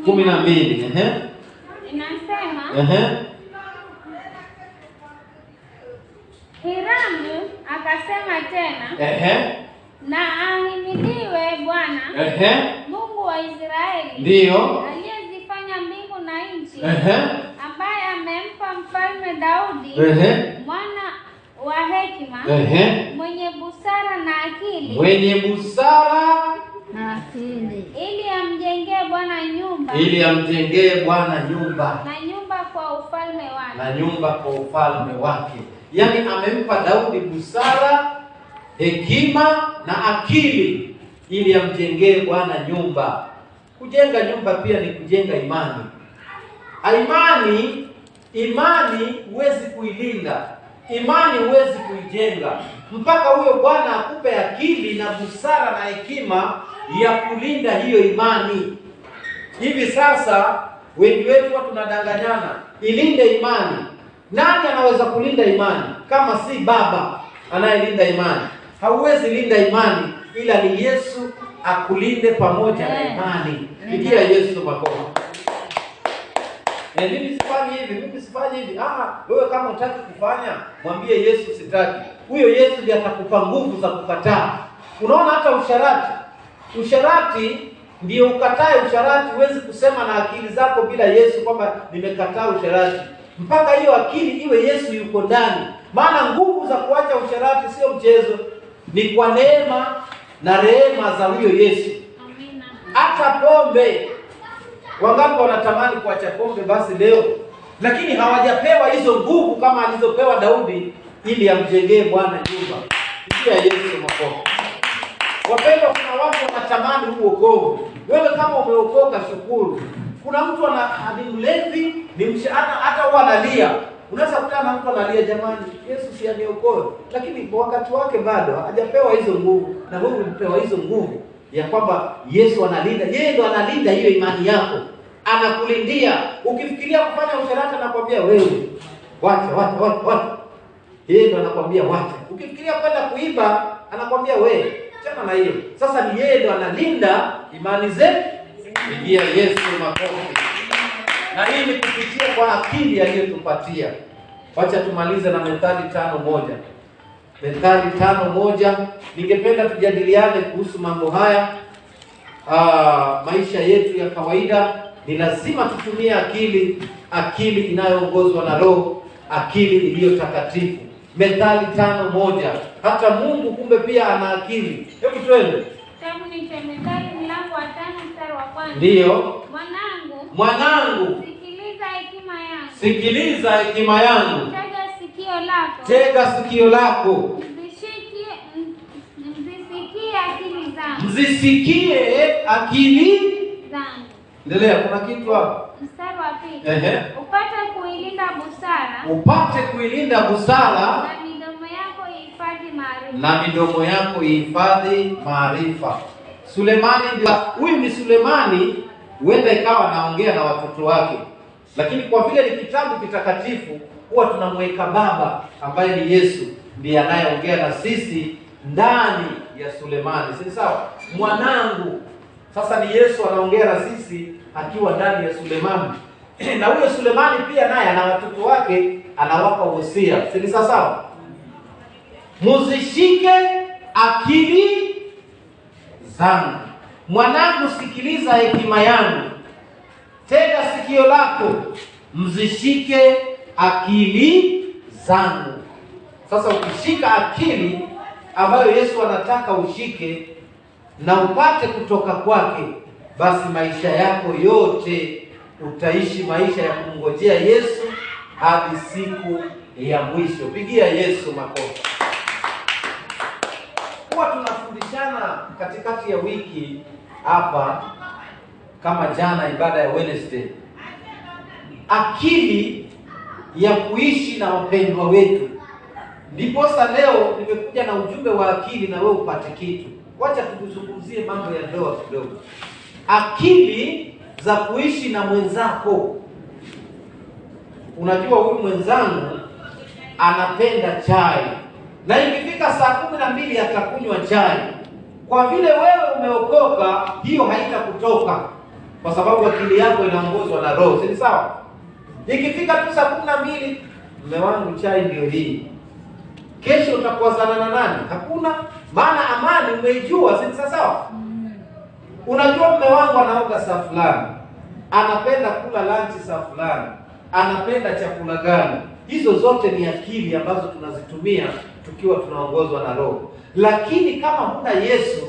12. Inasema Hiramu akasema tena, na ahimidiwe Bwana Mungu wa Israeli, ndiyo, aliyezifanya mbingu na nchi, ambaye amempa mfalme Daudi mwana wa hekima, mwenye busara na akili, ili amjengee Bwana nyumba, na nyumba kwa ufalme wake. Yaani amempa Daudi busara, hekima na akili ili amjengee Bwana nyumba. Kujenga nyumba pia ni kujenga imani. Imani huwezi kuilinda, imani huwezi kuijenga mpaka huyo Bwana akupe akili na busara na hekima ya kulinda hiyo imani. Hivi sasa wengi wetu tunadanganyana, ilinde imani. Nani anaweza kulinda imani kama si Baba anayelinda imani? Hauwezi linda imani ila ni Yesu akulinde pamoja na imani. Pigia Yesu makofi. Mimi sifanyi hivi. Wewe kama unataka kufanya, mwambie Yesu sitaki. Huyo Yesu ndiye atakupa nguvu za kukataa. Unaona hata usharati ndio ukatae usharati. Huwezi kusema na akili zako bila Yesu kwamba nimekataa usharati. Mpaka hiyo akili iwe Yesu yuko ndani. Maana nguvu za kuacha usharati sio mchezo. Ni kwa neema na rehema za huyo Yesu. Amina. Hata pombe, wangapi wanatamani kuacha pombe basi leo, lakini hawajapewa hizo nguvu kama alizopewa Daudi ili amjengee Bwana nyumba. Pigia Yesu makofi. Wapendwa, kuna watu wanatamani huo wokovu. Wewe kama umeokoka, shukuru. Kuna mtu ni mlevi, hata huwa analia. Unaweza kutana na mtu analia, jamani, Yesu si aniokoe, lakini kwa wakati wake bado hajapewa hizo nguvu. Na wewe umepewa hizo nguvu ya kwamba Yesu analinda. Yeye ndo analinda hiyo imani yako, anakulindia. Ukifikiria kufanya usharati, anakuambia wewe wacha. Yeye ndo anakwambia wacha. Ukifikiria kwenda kuiba, anakwambia we, chana na hiyo. Sasa ni yeye ndo analinda imani zetu. Pigia Yesu makofi. Na hii ni kupitia kwa akili aliyotupatia. Wacha tumalize na Methali 5:1. Methali 5:1. Ningependa tujadiliane kuhusu mambo haya. Maisha yetu ya kawaida ni lazima tutumie akili inayoongozwa na Roho, akili iliyo takatifu. Methali 5:1. Hata Mungu kumbe pia ana akili. Hebu twende. Kitabu ni cha Methali mlango wa 5 mstari wa 1. Ndiyo. Mwanangu, sikiliza hekima yangu. Tega sikio lako. Mzisikie akili zangu. Endelea, kuna kitu hapo. Mstari wa 2. Upate kuilinda busara. Na midomo yako ihifadhi maarifa. Sulemani, huyu ni Sulemani, huenda ikawa anaongea na watoto wake. Lakini kwa vile ni kitabu kitakatifu, huwa tunamweka baba ambaye ni Yesu ndiye anayeongea na sisi ndani ya Sulemani. Si sawa? Mwanangu. Sasa ni Yesu anaongea na sisi akiwa ndani ya Sulemani. Na huyo Sulemani pia naye ana watoto wake, anawapa wosia. Si sawa? Muzishike akili zangu. Mwanangu, sikiliza hekima yangu. Tega sikio lako. Mzishike akili zangu. Sasa ukishika akili ambayo Yesu anataka ushike na upate kutoka kwake, basi maisha yako yote utaishi maisha ya kumngojea Yesu hadi siku ya mwisho. Pigia Yesu makofi. Huwa tunafundishana katikati ya wiki hapa, kama jana ibada ya Wednesday, akili ya kuishi na wapendwa wetu. Ndiposa leo nimekuja na ujumbe wa akili na wewe upate kitu. Wacha tukuzungumzie mambo ya ndoa kidogo. Akili za kuishi na mwenzako. Unajua huyu mwenzangu anapenda chai, na ikifika saa 12 atakunywa chai. Kwa vile wewe umeokoka, hiyo haitakutoka, kwa sababu akili yako inaongozwa na Roho. Si sawa? Ikifika tu saa 12, mume wangu chai ndio hii. Kesho utakwazana na nani? Hakuna. Maana amani umeijua. Si sawa? Unajua mume wangu anaoga saa fulani, anapenda kula lunch saa fulani, anapenda chakula gani. Hizo zote ni akili ambazo tunazitumia tukiwa tunaongozwa na Roho. Lakini kama huna Yesu,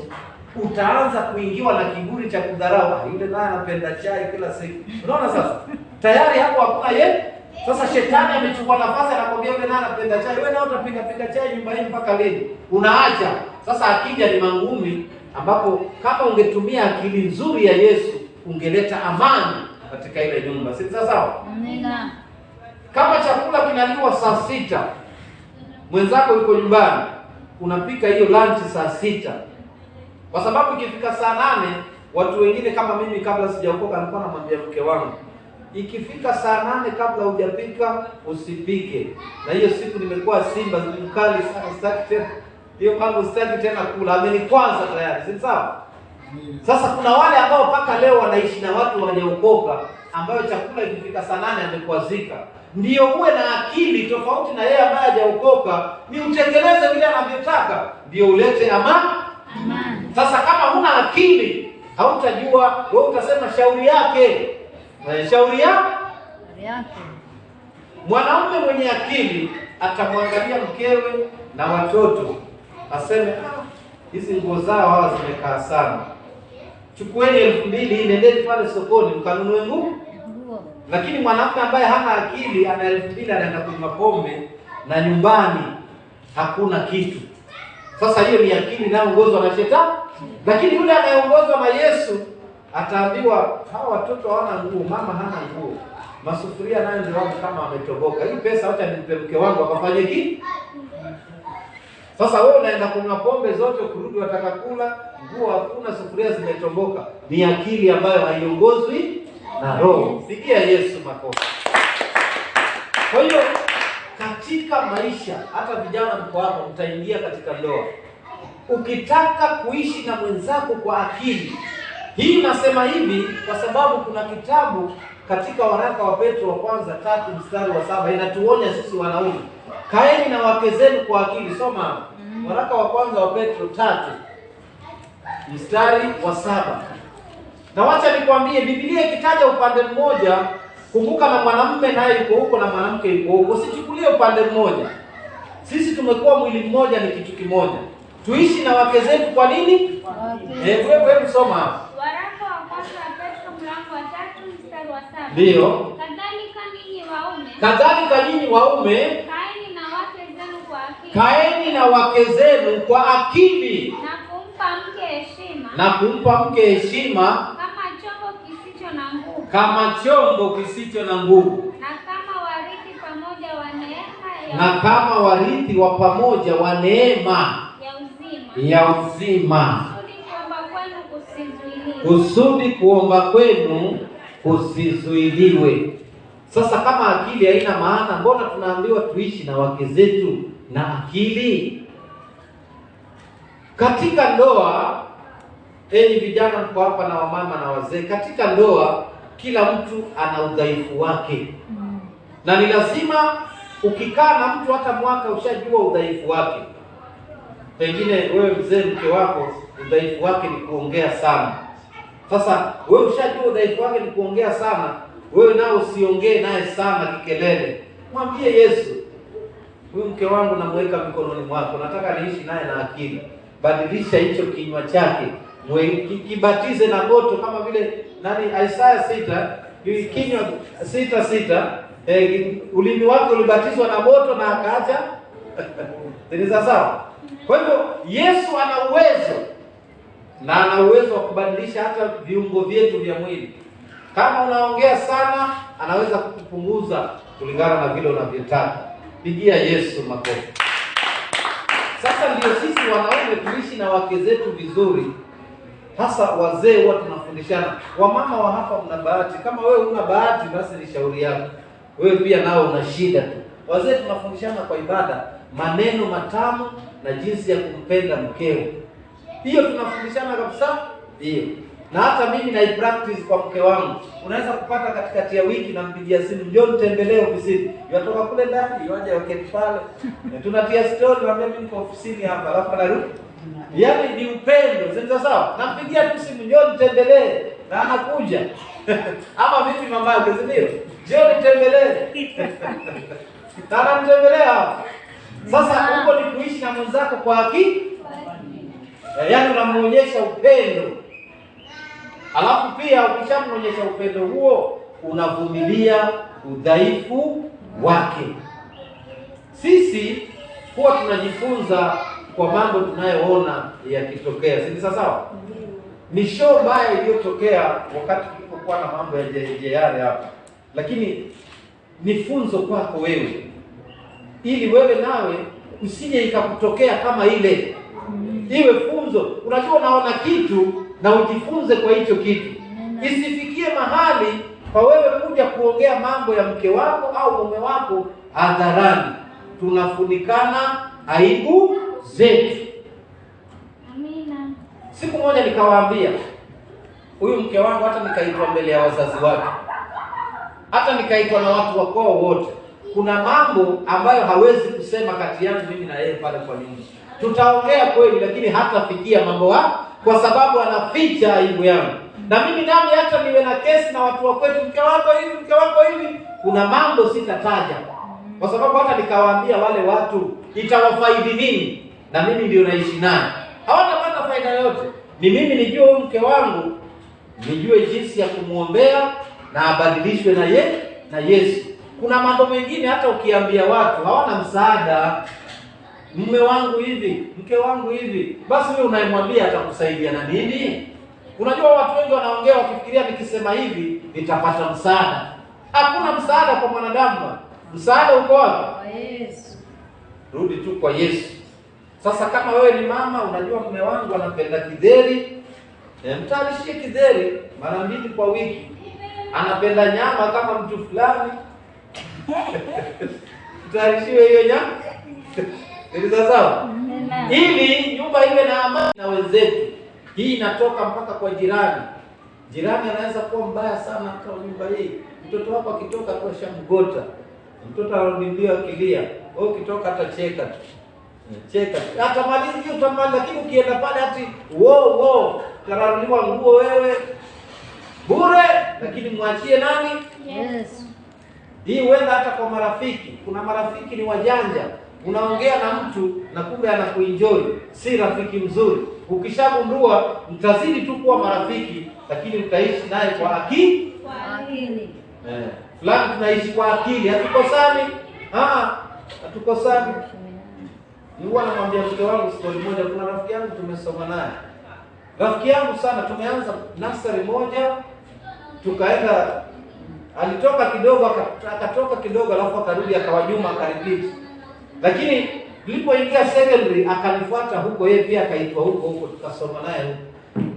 utaanza kuingiwa na kiburi cha kudharau. Yule naye anapenda chai kila siku. Unaona sasa? Tayari hapo hakuna yeye. Sasa shetani amechukua nafasi, anakwambia yule naye anapenda chai. Wewe nao utapiga chai nyumba hii mpaka lini? Unaacha. Sasa akija ni mangumi, ambapo kama ungetumia akili nzuri ya Yesu, ungeleta amani katika ile nyumba. Si sawa? Amina. Kama chakula kinaliwa saa 6, mwenzako yuko nyumbani, unapika hiyo lunch saa 6. Kwa sababu ikifika saa 8, watu wengine kama mimi kabla sijaokoka nilikuwa namwambia mke wangu, ikifika saa 8 kabla hujapika usipike. Na hiyo siku nimekuwa simba mkali sana, sitaki tena. Hiyo mambo sitaki tena kula. Amenikwanza tayari. Si sawa? Sasa kuna wale ambao mpaka leo wanaishi na watu wajaokoka, ambayo chakula ikifika saa 8 amekwazika. Ndio uwe na akili tofauti na yeye ambaye hajaokoka, ni utekeleze vile anavyotaka, ndio ulete amani. Sasa kama huna akili, hautajua. Wewe utasema shauri yake. Shauri yake. Mwanaume mwenye akili atamwangalia mkewe na watoto, aseme hizi nguo zao hawa zimekaa sana, chukueni 2000 nendeni pale sokoni mkanunue nguo. Lakini mwanamke ambaye hana akili, ana 2000 anaenda kunywa pombe na nyumbani hakuna kitu. Sasa hiyo ni akili inayoongozwa na shetani. Lakini yule anayeongozwa na Yesu ataambiwa hawa watoto hawana nguo, mama hana nguo, masufuria nayo ndio wangu kama ametoboka, hii pesa acha nimpe mke wangu akafanye kitu. Sasa wewe unaenda kunywa pombe zote, kurudi wataka kula, nguo hakuna, sufuria zimetoboka. Ni akili ambayo haiongozwi na Roho. Sikia Yesu makofi. Kwa hiyo katika maisha, hata vijana mko hapa, mtaingia katika ndoa, ukitaka kuishi na mwenzako kwa akili. Hii nasema hivi kwa sababu kuna kitabu katika waraka wa Petro wa kwanza 3:7 inatuonya sisi wanaume, kaeni na wake zenu kwa akili. Soma waraka wa kwanza wa Petro 3:7. Na wacha nikwambie, Biblia ikitaja upande mmoja, kumbuka na mwanamume naye yuko huko na mwanamke yuko huko. Usichukulie upande mmoja. Sisi tumekuwa mwili mmoja, ni kitu kimoja. Tuishi na wake zetu kwa nini? Wewe soma hapa. Waraka wa kwanza wa Petro mlango wa 3:7. Ndio. Kadhalika nyinyi waume, kaeni na wake zenu kwa akili. Kaeni na wake zenu kwa akili. Na kumpa mke heshima. Kama chombo kisicho na nguvu. Na kama warithi wa pamoja wa neema ya uzima. Kusudi kuomba kwenu kusizuiliwe. Sasa kama akili haina maana, mbona tunaambiwa tuishi na wake zetu na akili? Katika ndoa, enyi vijana mko hapa na wamama na wazee, katika ndoa kila mtu ana udhaifu wake. Na ni lazima ukikaa na mtu hata mwaka ushajua udhaifu wake. Pengine wewe mzee, mke wako udhaifu wake ni kuongea sana. Sasa wewe ushajua udhaifu wake ni kuongea sana, wewe nao usiongee naye sana kikelele. Mwambie Yesu, huyu mke wangu namweka mikononi mwako, nataka niishi naye na akili. Badilisha hicho kinywa chake, kibatize na moto kama vile Isaya 6, kinywa 6:6, ulimi wake ulibatizwa na moto na akaacha. Ni sawa? Kwa hivyo Yesu ana uwezo, na ana uwezo wa kubadilisha hata viungo vyetu vya mwili. Kama unaongea sana, anaweza kukupunguza kulingana na vile unavyotaka. Pigia Yesu makofi. Sasa ndio sisi wanaume tuishi na wake zetu vizuri. Hasa wazee huwa tunafundishana. Wamama wa hapa mna bahati. Kama wewe una bahati, basi ni shauri yako. Wewe pia nao una shida tu. Wazee tunafundishana kwa ibada maneno matamu na jinsi ya kumpenda mkeo. Hiyo tunafundishana kabisa. Hiyo. Na hata mimi na practice kwa mke wangu. Unaweza kupata katikati ya wiki na mpigia simu, njoo nitembelee ofisini. Yatoka kule ndani, yaje waketi pale. Tunatia story, naambia mimi niko ofisini hapa, alafu anarudi. Yaani ni upendo, sio sawa? Nampigia tu simu, njoo nitembelee, na anakuja. Ama vipi mama yake, ndio? Njoo nitembelee. Na anamtembelea. Sasa huko ni kuishi na mwenzako kwa akili. Yaani unamuonyesha upendo. Alafu pia ukishamwonyesha upendo huo, unavumilia udhaifu wake. Sisi huwa tunajifunza kwa mambo tunayoona yakitokea. Si sawa? Ni show mbaya iliyotokea wakati tulipokuwa na mambo ya JR hapa. Lakini ni funzo kwako wewe. Ili wewe nawe usije ikakutokea kama ile. Iwe funzo. Unajua unaona kitu na ujifunze kwa hicho kitu. Isifikie mahali kwa wewe kuja kuongea mambo ya mke wako au mume wako hadharani. Tunafunikana aibu zetu. Amina. Siku moja nikawaambia, huyu mke wangu hata nikaitwa mbele ya wazazi wake, hata nikaitwa na watu wa kwao wote, kuna mambo ambayo hawezi kusema kati yangu mimi na yeye pale kwa nyumba. Tutaongea kweli, lakini hatafikia mambo kwa sababu anaficha aibu yangu. Na mimi nami hata niwe na kesi na watu wa kwetu, mke wako hivi, kuna mambo sitataja. Kwa sababu hata nikawaambia wale watu itawafaidi nini? Na mimi ndio naishi naye. Hawatapata faida yote. Ni mimi nijue huyu mke wangu, nijue jinsi ya kumuombea na abadilishwe na Yesu. Kuna mambo mengine hata ukiambia watu hawana msaada. Mume wangu hivi, mke wangu hivi, basi wewe unayemwambia atakusaidia na nini? Unajua watu wengi wanaongea wakifikiria nikisema hivi nitapata msaada. Hakuna msaada kwa mwanadamu. Msaada uko wapi? Kwa Yesu. Rudi tu kwa Yesu. Sasa kama wewe ni mama, unajua mume wangu anapenda kidheri, mtayarishie kidheri mara 2 kwa wiki. Anapenda nyama kama mtu fulani. tutayarishiwe hiyo nyama. Ni sawa? Ili nyumba iwe na amani na wenzetu. Hii inatoka mpaka kwa jirani. Jirani anaweza kuwa mbaya sana kwa nyumba hii. Mtoto wako akitoka tu shamgota. Mtoto anarudia akilia. Wewe ukitoka atacheka tu. Cheka. Atamaliza utamaliza, lakini ukienda pale ati kararuliwa nguo wewe bure, lakini mwachie nani? Yes. Hii huenda hata kwa marafiki. Kuna marafiki ni wajanja. Unaongea na mtu na kumbe anakuenjoy, si rafiki mzuri. Ukishagundua mtazidi tu kuwa marafiki, lakini utaishi naye kwa akili. Fulani tunaishi kwa akili, hatukosani. Hatukosani. Huwa namwambia mke wangu story moja. Kuna rafiki yangu tumesoma naye. Rafiki yangu sana, tumeanza nursery moja, tukaenda, alitoka kidogo akatoka kidogo, alafu akarudi akawa nyuma akaripiti. Lakini nilipoingia secondary akanifuata huko, yeye pia akaitwa huko tukasoma naye huko.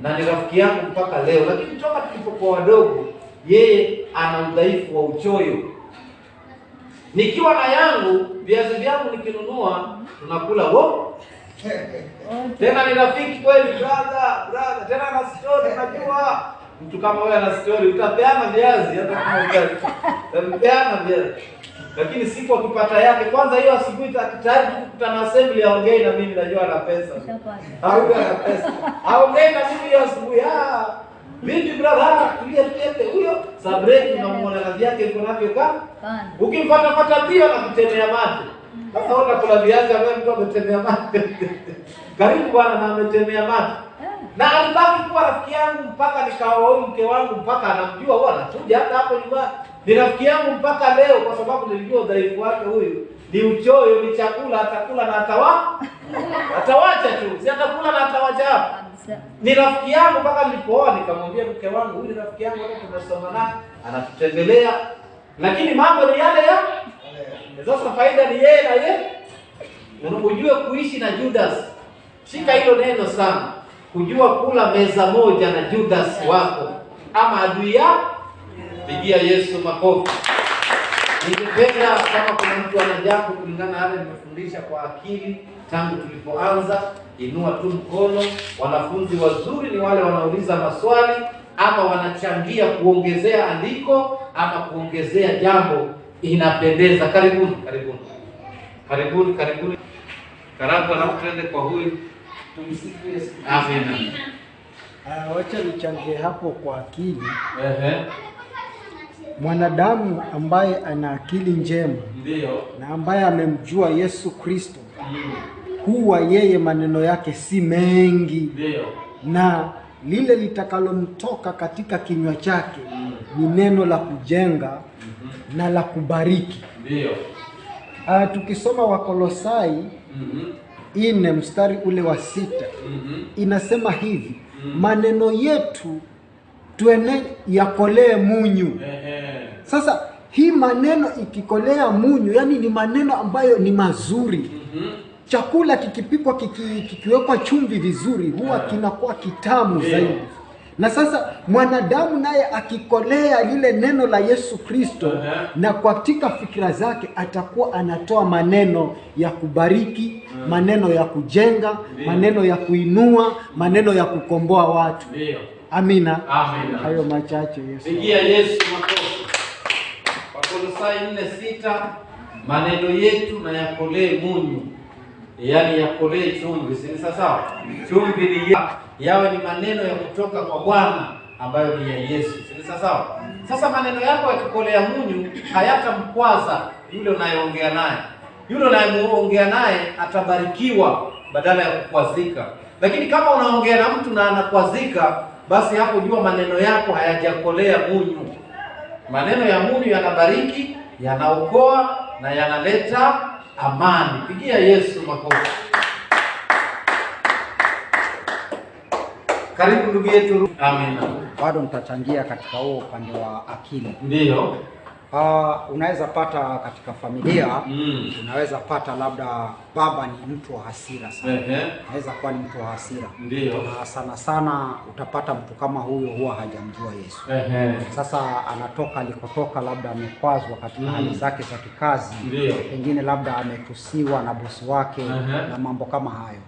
Na ni rafiki yangu mpaka leo. Lakini toka tulipokuwa wadogo, yeye ana udhaifu wa uchoyo. Nikiwa na yangu, viazi vyangu nikinunua, tunakula tena ni rafiki kweli, brother. Tena na story, unajua mtu kama wewe ana story, utapeana viazi hata kama utapeana viazi. Lakini siku akipata yake, kwanza hiyo asubuhi tayari tukutana assembly aongei na mimi, najua ana pesa. Ana pesa. Aongei na mimi hiyo asubuhi. Vipi brother, tulia huyo Sabreti unamuona kazi yake iko navyo kama. Ukimfuata mbio na kutemea mate. Sasa unakula viazi ambaye mtu ametemea mate. Karibu bwana na ametemea mate. Na alibaki kuwa rafiki yangu mpaka nikaoa huyu mke wangu, mpaka anamjua huwa anakuja hata hapo nyumbani. Ni rafiki yangu mpaka leo, kwa sababu nilijua udhaifu wake huyu. Ni uchoyo, ni chakula, atakula na atawacha tu. Si atakula na atawacha hapo. Ni rafiki yangu mpaka nilipooa nikamwambia mke wangu, huyu ni rafiki yangu, hata tumesoma naye, anatutembelea. Lakini mambo ni yale ya. Sasa faida ni yeye na yeye. Unajua kuishi na Judas. Shika hilo neno sana. Kujua kula meza moja na Judas wako ama adui yako. Pigia Yesu makofi. Ningependa kama kuna mtu ana jambo kulingana na yale nimefundisha kwa akili tangu tulipoanza, inua tu mkono. Wanafunzi wazuri ni wale wanauliza maswali ama wanachangia kuongezea andiko ama kuongezea jambo inapendeza. Karibuni. Karibu, alafu tuende kwa huyu. Tumsifu Yesu. Amen. Wacha nichangie hapo kwa akili. Mwanadamu ambaye ana akili njema, ndio, na ambaye amemjua Yesu Kristo, huwa yeye maneno yake si mengi, ndio, na lile litakalomtoka katika kinywa chake ni neno la kujenga na la kubariki. Ndio. Tukisoma Wakolosai 4 mstari ule wa 6 inasema hivi, maneno yetu tuene yakolee munyu. Sasa hii maneno ikikolea munyu, yani ni maneno ambayo ni mazuri. Chakula kikipikwa kikiwekwa chumvi vizuri huwa kinakuwa kitamu zaidi. Na sasa mwanadamu naye akikolea lile neno la Yesu Kristo na katika fikra zake atakuwa anatoa maneno ya kubariki, maneno ya kujenga, maneno ya kuinua, maneno ya kukomboa watu. Amina. Hayo machache Yesu. Pigia Yesu makofi. Wakolosai 4:6, maneno yetu na yakolee munyu. Yaani yakolee chumvi. Si sawa? Chumvi ni yawe ni maneno ya kutoka kwa Bwana ambayo ni ya Yesu. Si sawa? Sasa maneno yako yakikolea munyu hayatamkwaza yule unayeongea naye. Yule unayemuongea naye atabarikiwa badala ya kukwazika. Lakini kama unaongea na mtu na anakwazika, basi hapo jua maneno yako hayajakolea munyu. Maneno ya munyu yanabariki, yanaokoa na yanaleta amani. Pigia Yesu makofi. Karibu ndugu yetu. Amina. Bado nitachangia katika huo upande wa akili. Ndio. Unaweza pata katika familia, unaweza pata labda baba ni mtu wa hasira sana. Anaweza kuwa ni mtu wa hasira. Ndio. Na sana sana utapata mtu kama huyo huwa hajamjua Yesu. Sasa anatoka alikotoka, labda amekwazwa katika hali zake za kikazi. Ndio. Pengine labda ametusiwa na bosi wake na mambo kama hayo.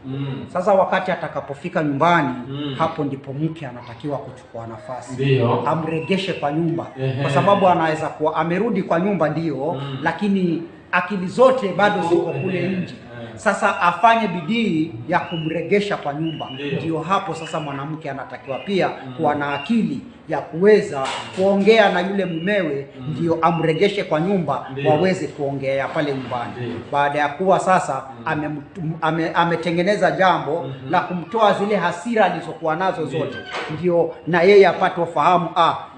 Sasa wakati atakapofika nyumbani, hapo ndipo mke anatakiwa kuchukua nafasi. Ndio. Amregeshe kwa nyumba. Kwa sababu anaweza kuwa amerudi kwa nyumba ndio, lakini akili zote bado ziko kule nje. Sasa afanye bidii ya kumregesha kwa nyumba. Ndio hapo sasa mwanamke anatakiwa pia kuwa na akili ya kuweza kuongea na yule mumewe, ndio amregeshe kwa nyumba, waweze kuongea pale nyumbani. Baada ya kuwa sasa ametengeneza jambo la kumtoa zile hasira alizokuwa nazo zote, ndio na yeye apate ufahamu,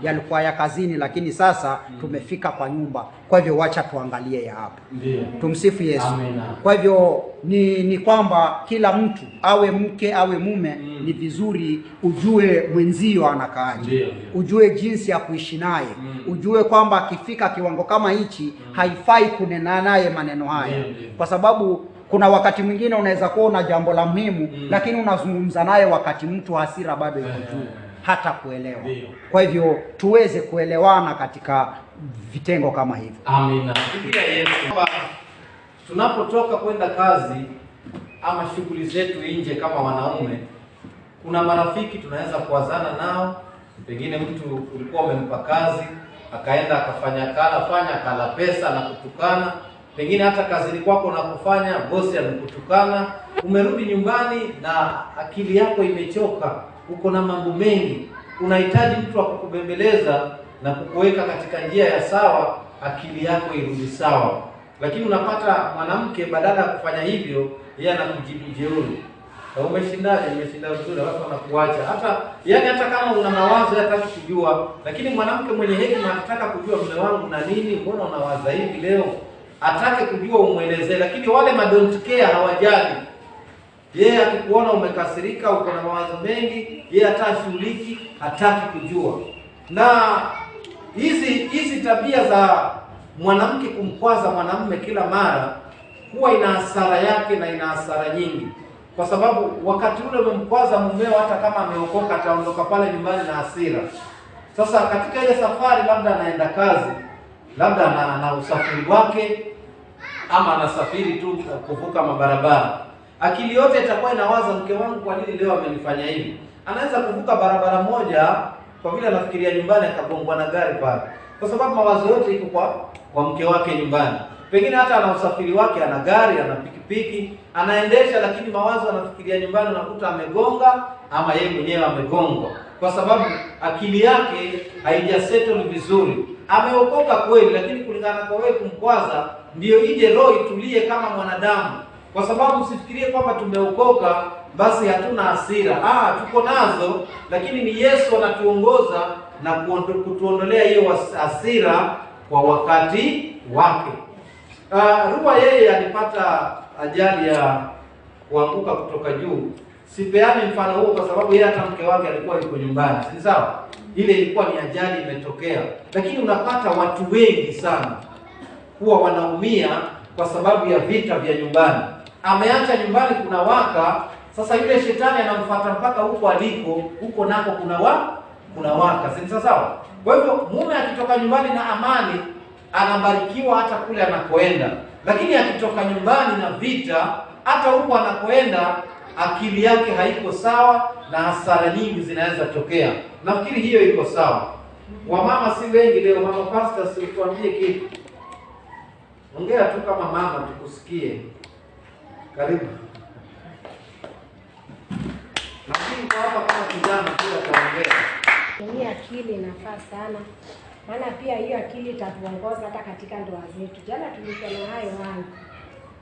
yalikuwa ya kazini, lakini sasa tumefika kwa nyumba, kwa hivyo wacha tuangalie ya hapa. Tumsifu Yesu. Kwa hivyo ni kwamba kila mtu awe mke awe mume, ni vizuri ujue mwenzio anakaaje, ujue jinsi ya kuishi naye, ujue kwamba akifika kiwango kama hichi haifai kunena naye maneno haya, kwa sababu kuna wakati mwingine unaweza kuwa una jambo la muhimu, lakini unazungumza naye wakati mtu hasira bado iko juu, hata kuelewa. Kwa hivyo tuweze kuelewana katika vitengo kama hivyo. Amina. Biblia Yesu tunapotoka kwenda kazi ama shughuli zetu nje kama wanaume, kuna marafiki tunaweza kuwazana nao. Pengine mtu ulikuwa umempa kazi, akaenda akafanya kala pesa na kutukana. Pengine hata kazini kwako na kufanya bosi amekutukana. Umerudi nyumbani na akili yako imechoka, uko na mambo mengi, unahitaji mtu wa kukubembeleza na kukuweka katika njia ya sawa, akili yako irudi sawa. Lakini unapata mwanamke badala ya kufanya hivyo, yeye anakujibu jeuri. Umeshindaje? Nimeshinda vizuri, watu wanakuacha. Hata kama una mawazo hataki kujua, lakini mwanamke mwenye hekima anataka kujua, mume wangu na nini, mbona unawaza hivi leo? Atake kujua umwelezee, lakini wale don't care hawajali. Yeye akikuona umekasirika, uko na mawazo mengi, yeye hatashughuliki, hataki kujua. Na hizi tabia za mwanamke kumkwaza mwanamume kila mara huwa ina hasara yake na ina hasara nyingi. Kwa sababu wakati ule umemkwaza mumeo, hata kama ameokoka ataondoka pale nyumbani na hasira. Sasa katika ile safari, labda anaenda kazi, labda ana usafiri wake, ama anasafiri tu kuvuka mabarabara, akili yote itakuwa inawaza, mke wangu kwa nini leo amenifanya hivi? Anaweza kuvuka barabara moja, kwa vile anafikiria nyumbani, akagongwa na gari pale, kwa sababu mawazo yote iko kwa mke wake nyumbani. Pengine hata ana usafiri wake, ana gari, ana pikipiki, anaendesha, lakini mawazo anafikiria nyumbani, unakuta amegonga ama yeye mwenyewe amegongwa, kwa sababu akili yake haijasettle vizuri. Ameokoka kweli, lakini kulingana kwa wewe kumkwaza, ndio ije roho itulie kama mwanadamu. Kwa sababu usifikirie kwamba tumeokoka basi hatuna hasira. Tuko nazo, lakini ni Yesu anatuongoza na kutuondolea hiyo hasira kwa wakati wake. Ruwa yeye alipata ajali ya kuanguka kutoka juu. Sipeani mfano huo kwa sababu yeye hata mke wake alikuwa yuko nyumbani. Si sawa? Ile ilikuwa ni ajali imetokea. Lakini unapata watu wengi sana huwa wanaumia kwa sababu ya vita vya nyumbani. Ameacha nyumbani kuna waka, sasa yule shetani anamfuata mpaka huko aliko, huko nako kuna waka. Si sawa? Kwa hivyo mume akitoka nyumbani na amani, anabarikiwa hata kule anakoenda. Lakini akitoka nyumbani na vita, hata huko anakoenda akili yake haiko sawa na hasara nyingi zinaweza tokea. Nafikiri hiyo iko sawa. Wamama si wengi leo. Mama pastor, si tuambie kitu. Ongea tu kama mama tukusikie. Karibu. Nafikiri kwa hapa kama kijana pia tuongea. Hii akili inafaa sana. Maana pia hiyo akili itatuongoza hata katika ndoa zetu. Jana tulisema hayo.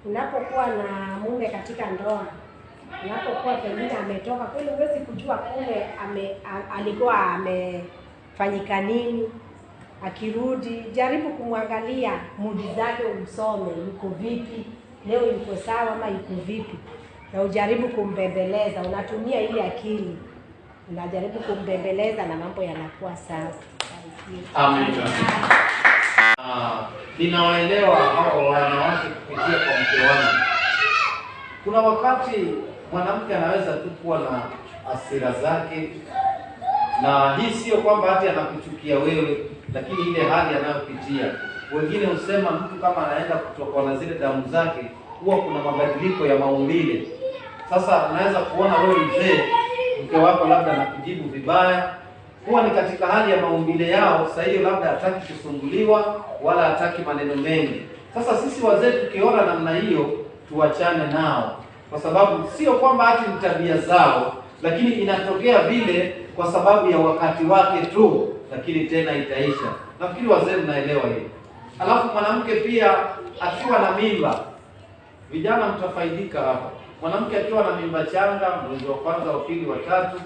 Unapokuwa na mume katika ndoa, unapokuwa pengine ametoka kweli, huwezi kujua kule alikuwa amefanyika nini. Akirudi, jaribu kumwangalia mudi zake, umsome yuko vipi, leo yuko sawa ama yuko vipi, na ujaribu kumbembeleza. Unatumia ile akili, unajaribu kumbembeleza na mambo yanakuwa sawa. Amen. Ninawaelewa hao wanawake kupitia kwa mke wangu. Kuna wakati mwanamke anaweza tu kuwa na hasira zake, na hii sio kwamba hati anakuchukia wewe, lakini ile hali anayopitia. Wengine husema mtu kama anaenda kutokwa na zile damu zake, huwa kuna mabadiliko ya maumbile. Sasa unaweza kuona wewe mzee, mke wako labda anakujibu vibaya, huwa ni katika hali ya maumbile yao. Sasa hiyo labda hataki kusumbuliwa wala hataki maneno mengi. Sasa sisi wazee tukiona namna hiyo, tuachane nao, kwa sababu sio kwamba hati ni tabia zao, lakini inatokea vile kwa sababu ya wakati wake tu, lakini tena itaisha. Nafikiri wazee mnaelewa hiyo. Alafu mwanamke pia akiwa na mimba, vijana mtafaidika hapa. Mwanamke akiwa na mimba changa, mwezi wa kwanza, wa pili, wa tatu,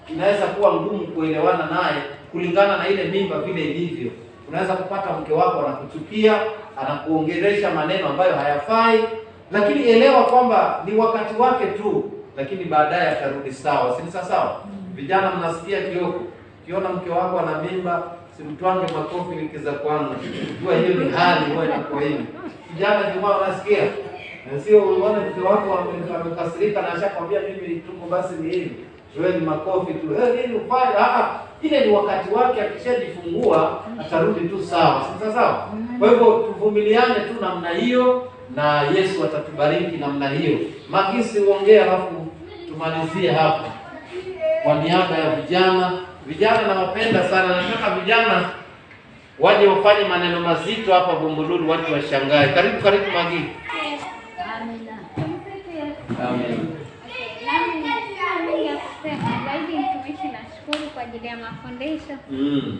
inaweza kuwa ngumu kuelewana naye kulingana na ile mimba vile ilivyo. Unaweza kupata mke wako anakuchukia, anakuongelesha maneno ambayo hayafai, lakini elewa kwamba ni wakati wake tu, lakini baadaye atarudi sawa. Si sawa? Vijana mnasikia kioko, ukiona mke wako ana mimba, simtwange makofi wiki za kwanza. Jua hiyo ni hali huwa inakuwa hivi. Vijana Jumaa unasikia? Sio uone mke wako amekasirika na ashakwambia mimi nituko basi ni hivi. Wewe ni makofi tu. Nini ufanye? Ile ni wakati wake, akishajifungua atarudi tu sawa. Si sawa? Kwa hivyo tuvumiliane tu namna hiyo, na Yesu atatubariki namna hiyo. Magisi uongee alafu tumalizie hapa. Kwa niaba ya vijana nawapenda sana. Nataka vijana waje wafanye maneno mazito hapa Bumbululu, watu washangae. Karibu Magi. Amen. Zaidi mtumishi, nashukuru kwa ajili ya mafundisho.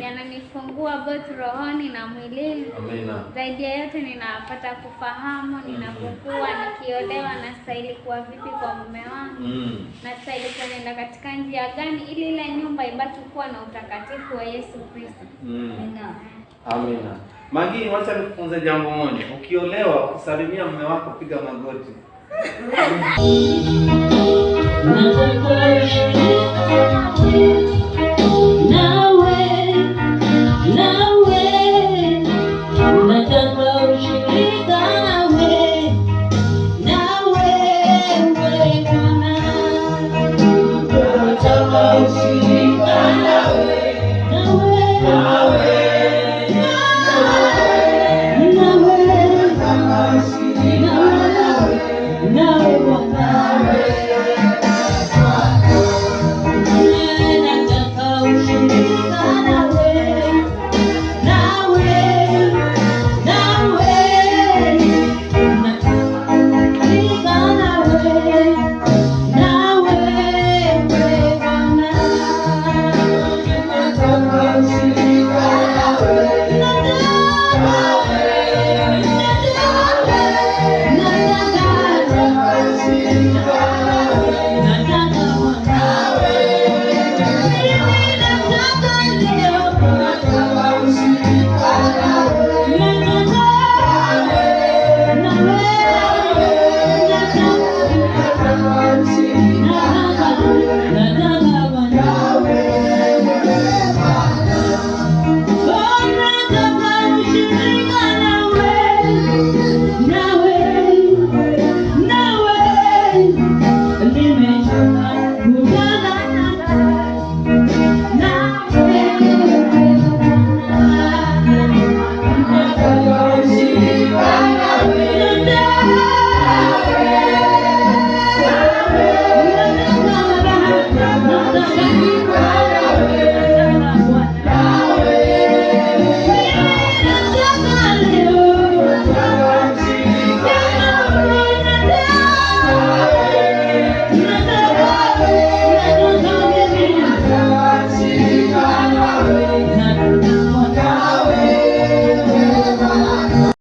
Yananifungua both rohoni na mwilini. Amina. Zaidi ya yote ninapata kufahamu ninapokuwa nikiolewa nastahili kuwa vipi kwa mume wangu. Nastahili kuenenda katika njia gani ili ile nyumba ibaki kuwa na utakatifu wa Yesu Kristo. Amina. Magi, wacha nikufunze jambo moja. Ukiolewa, ukisalimia mume wako, piga magoti. Thank you.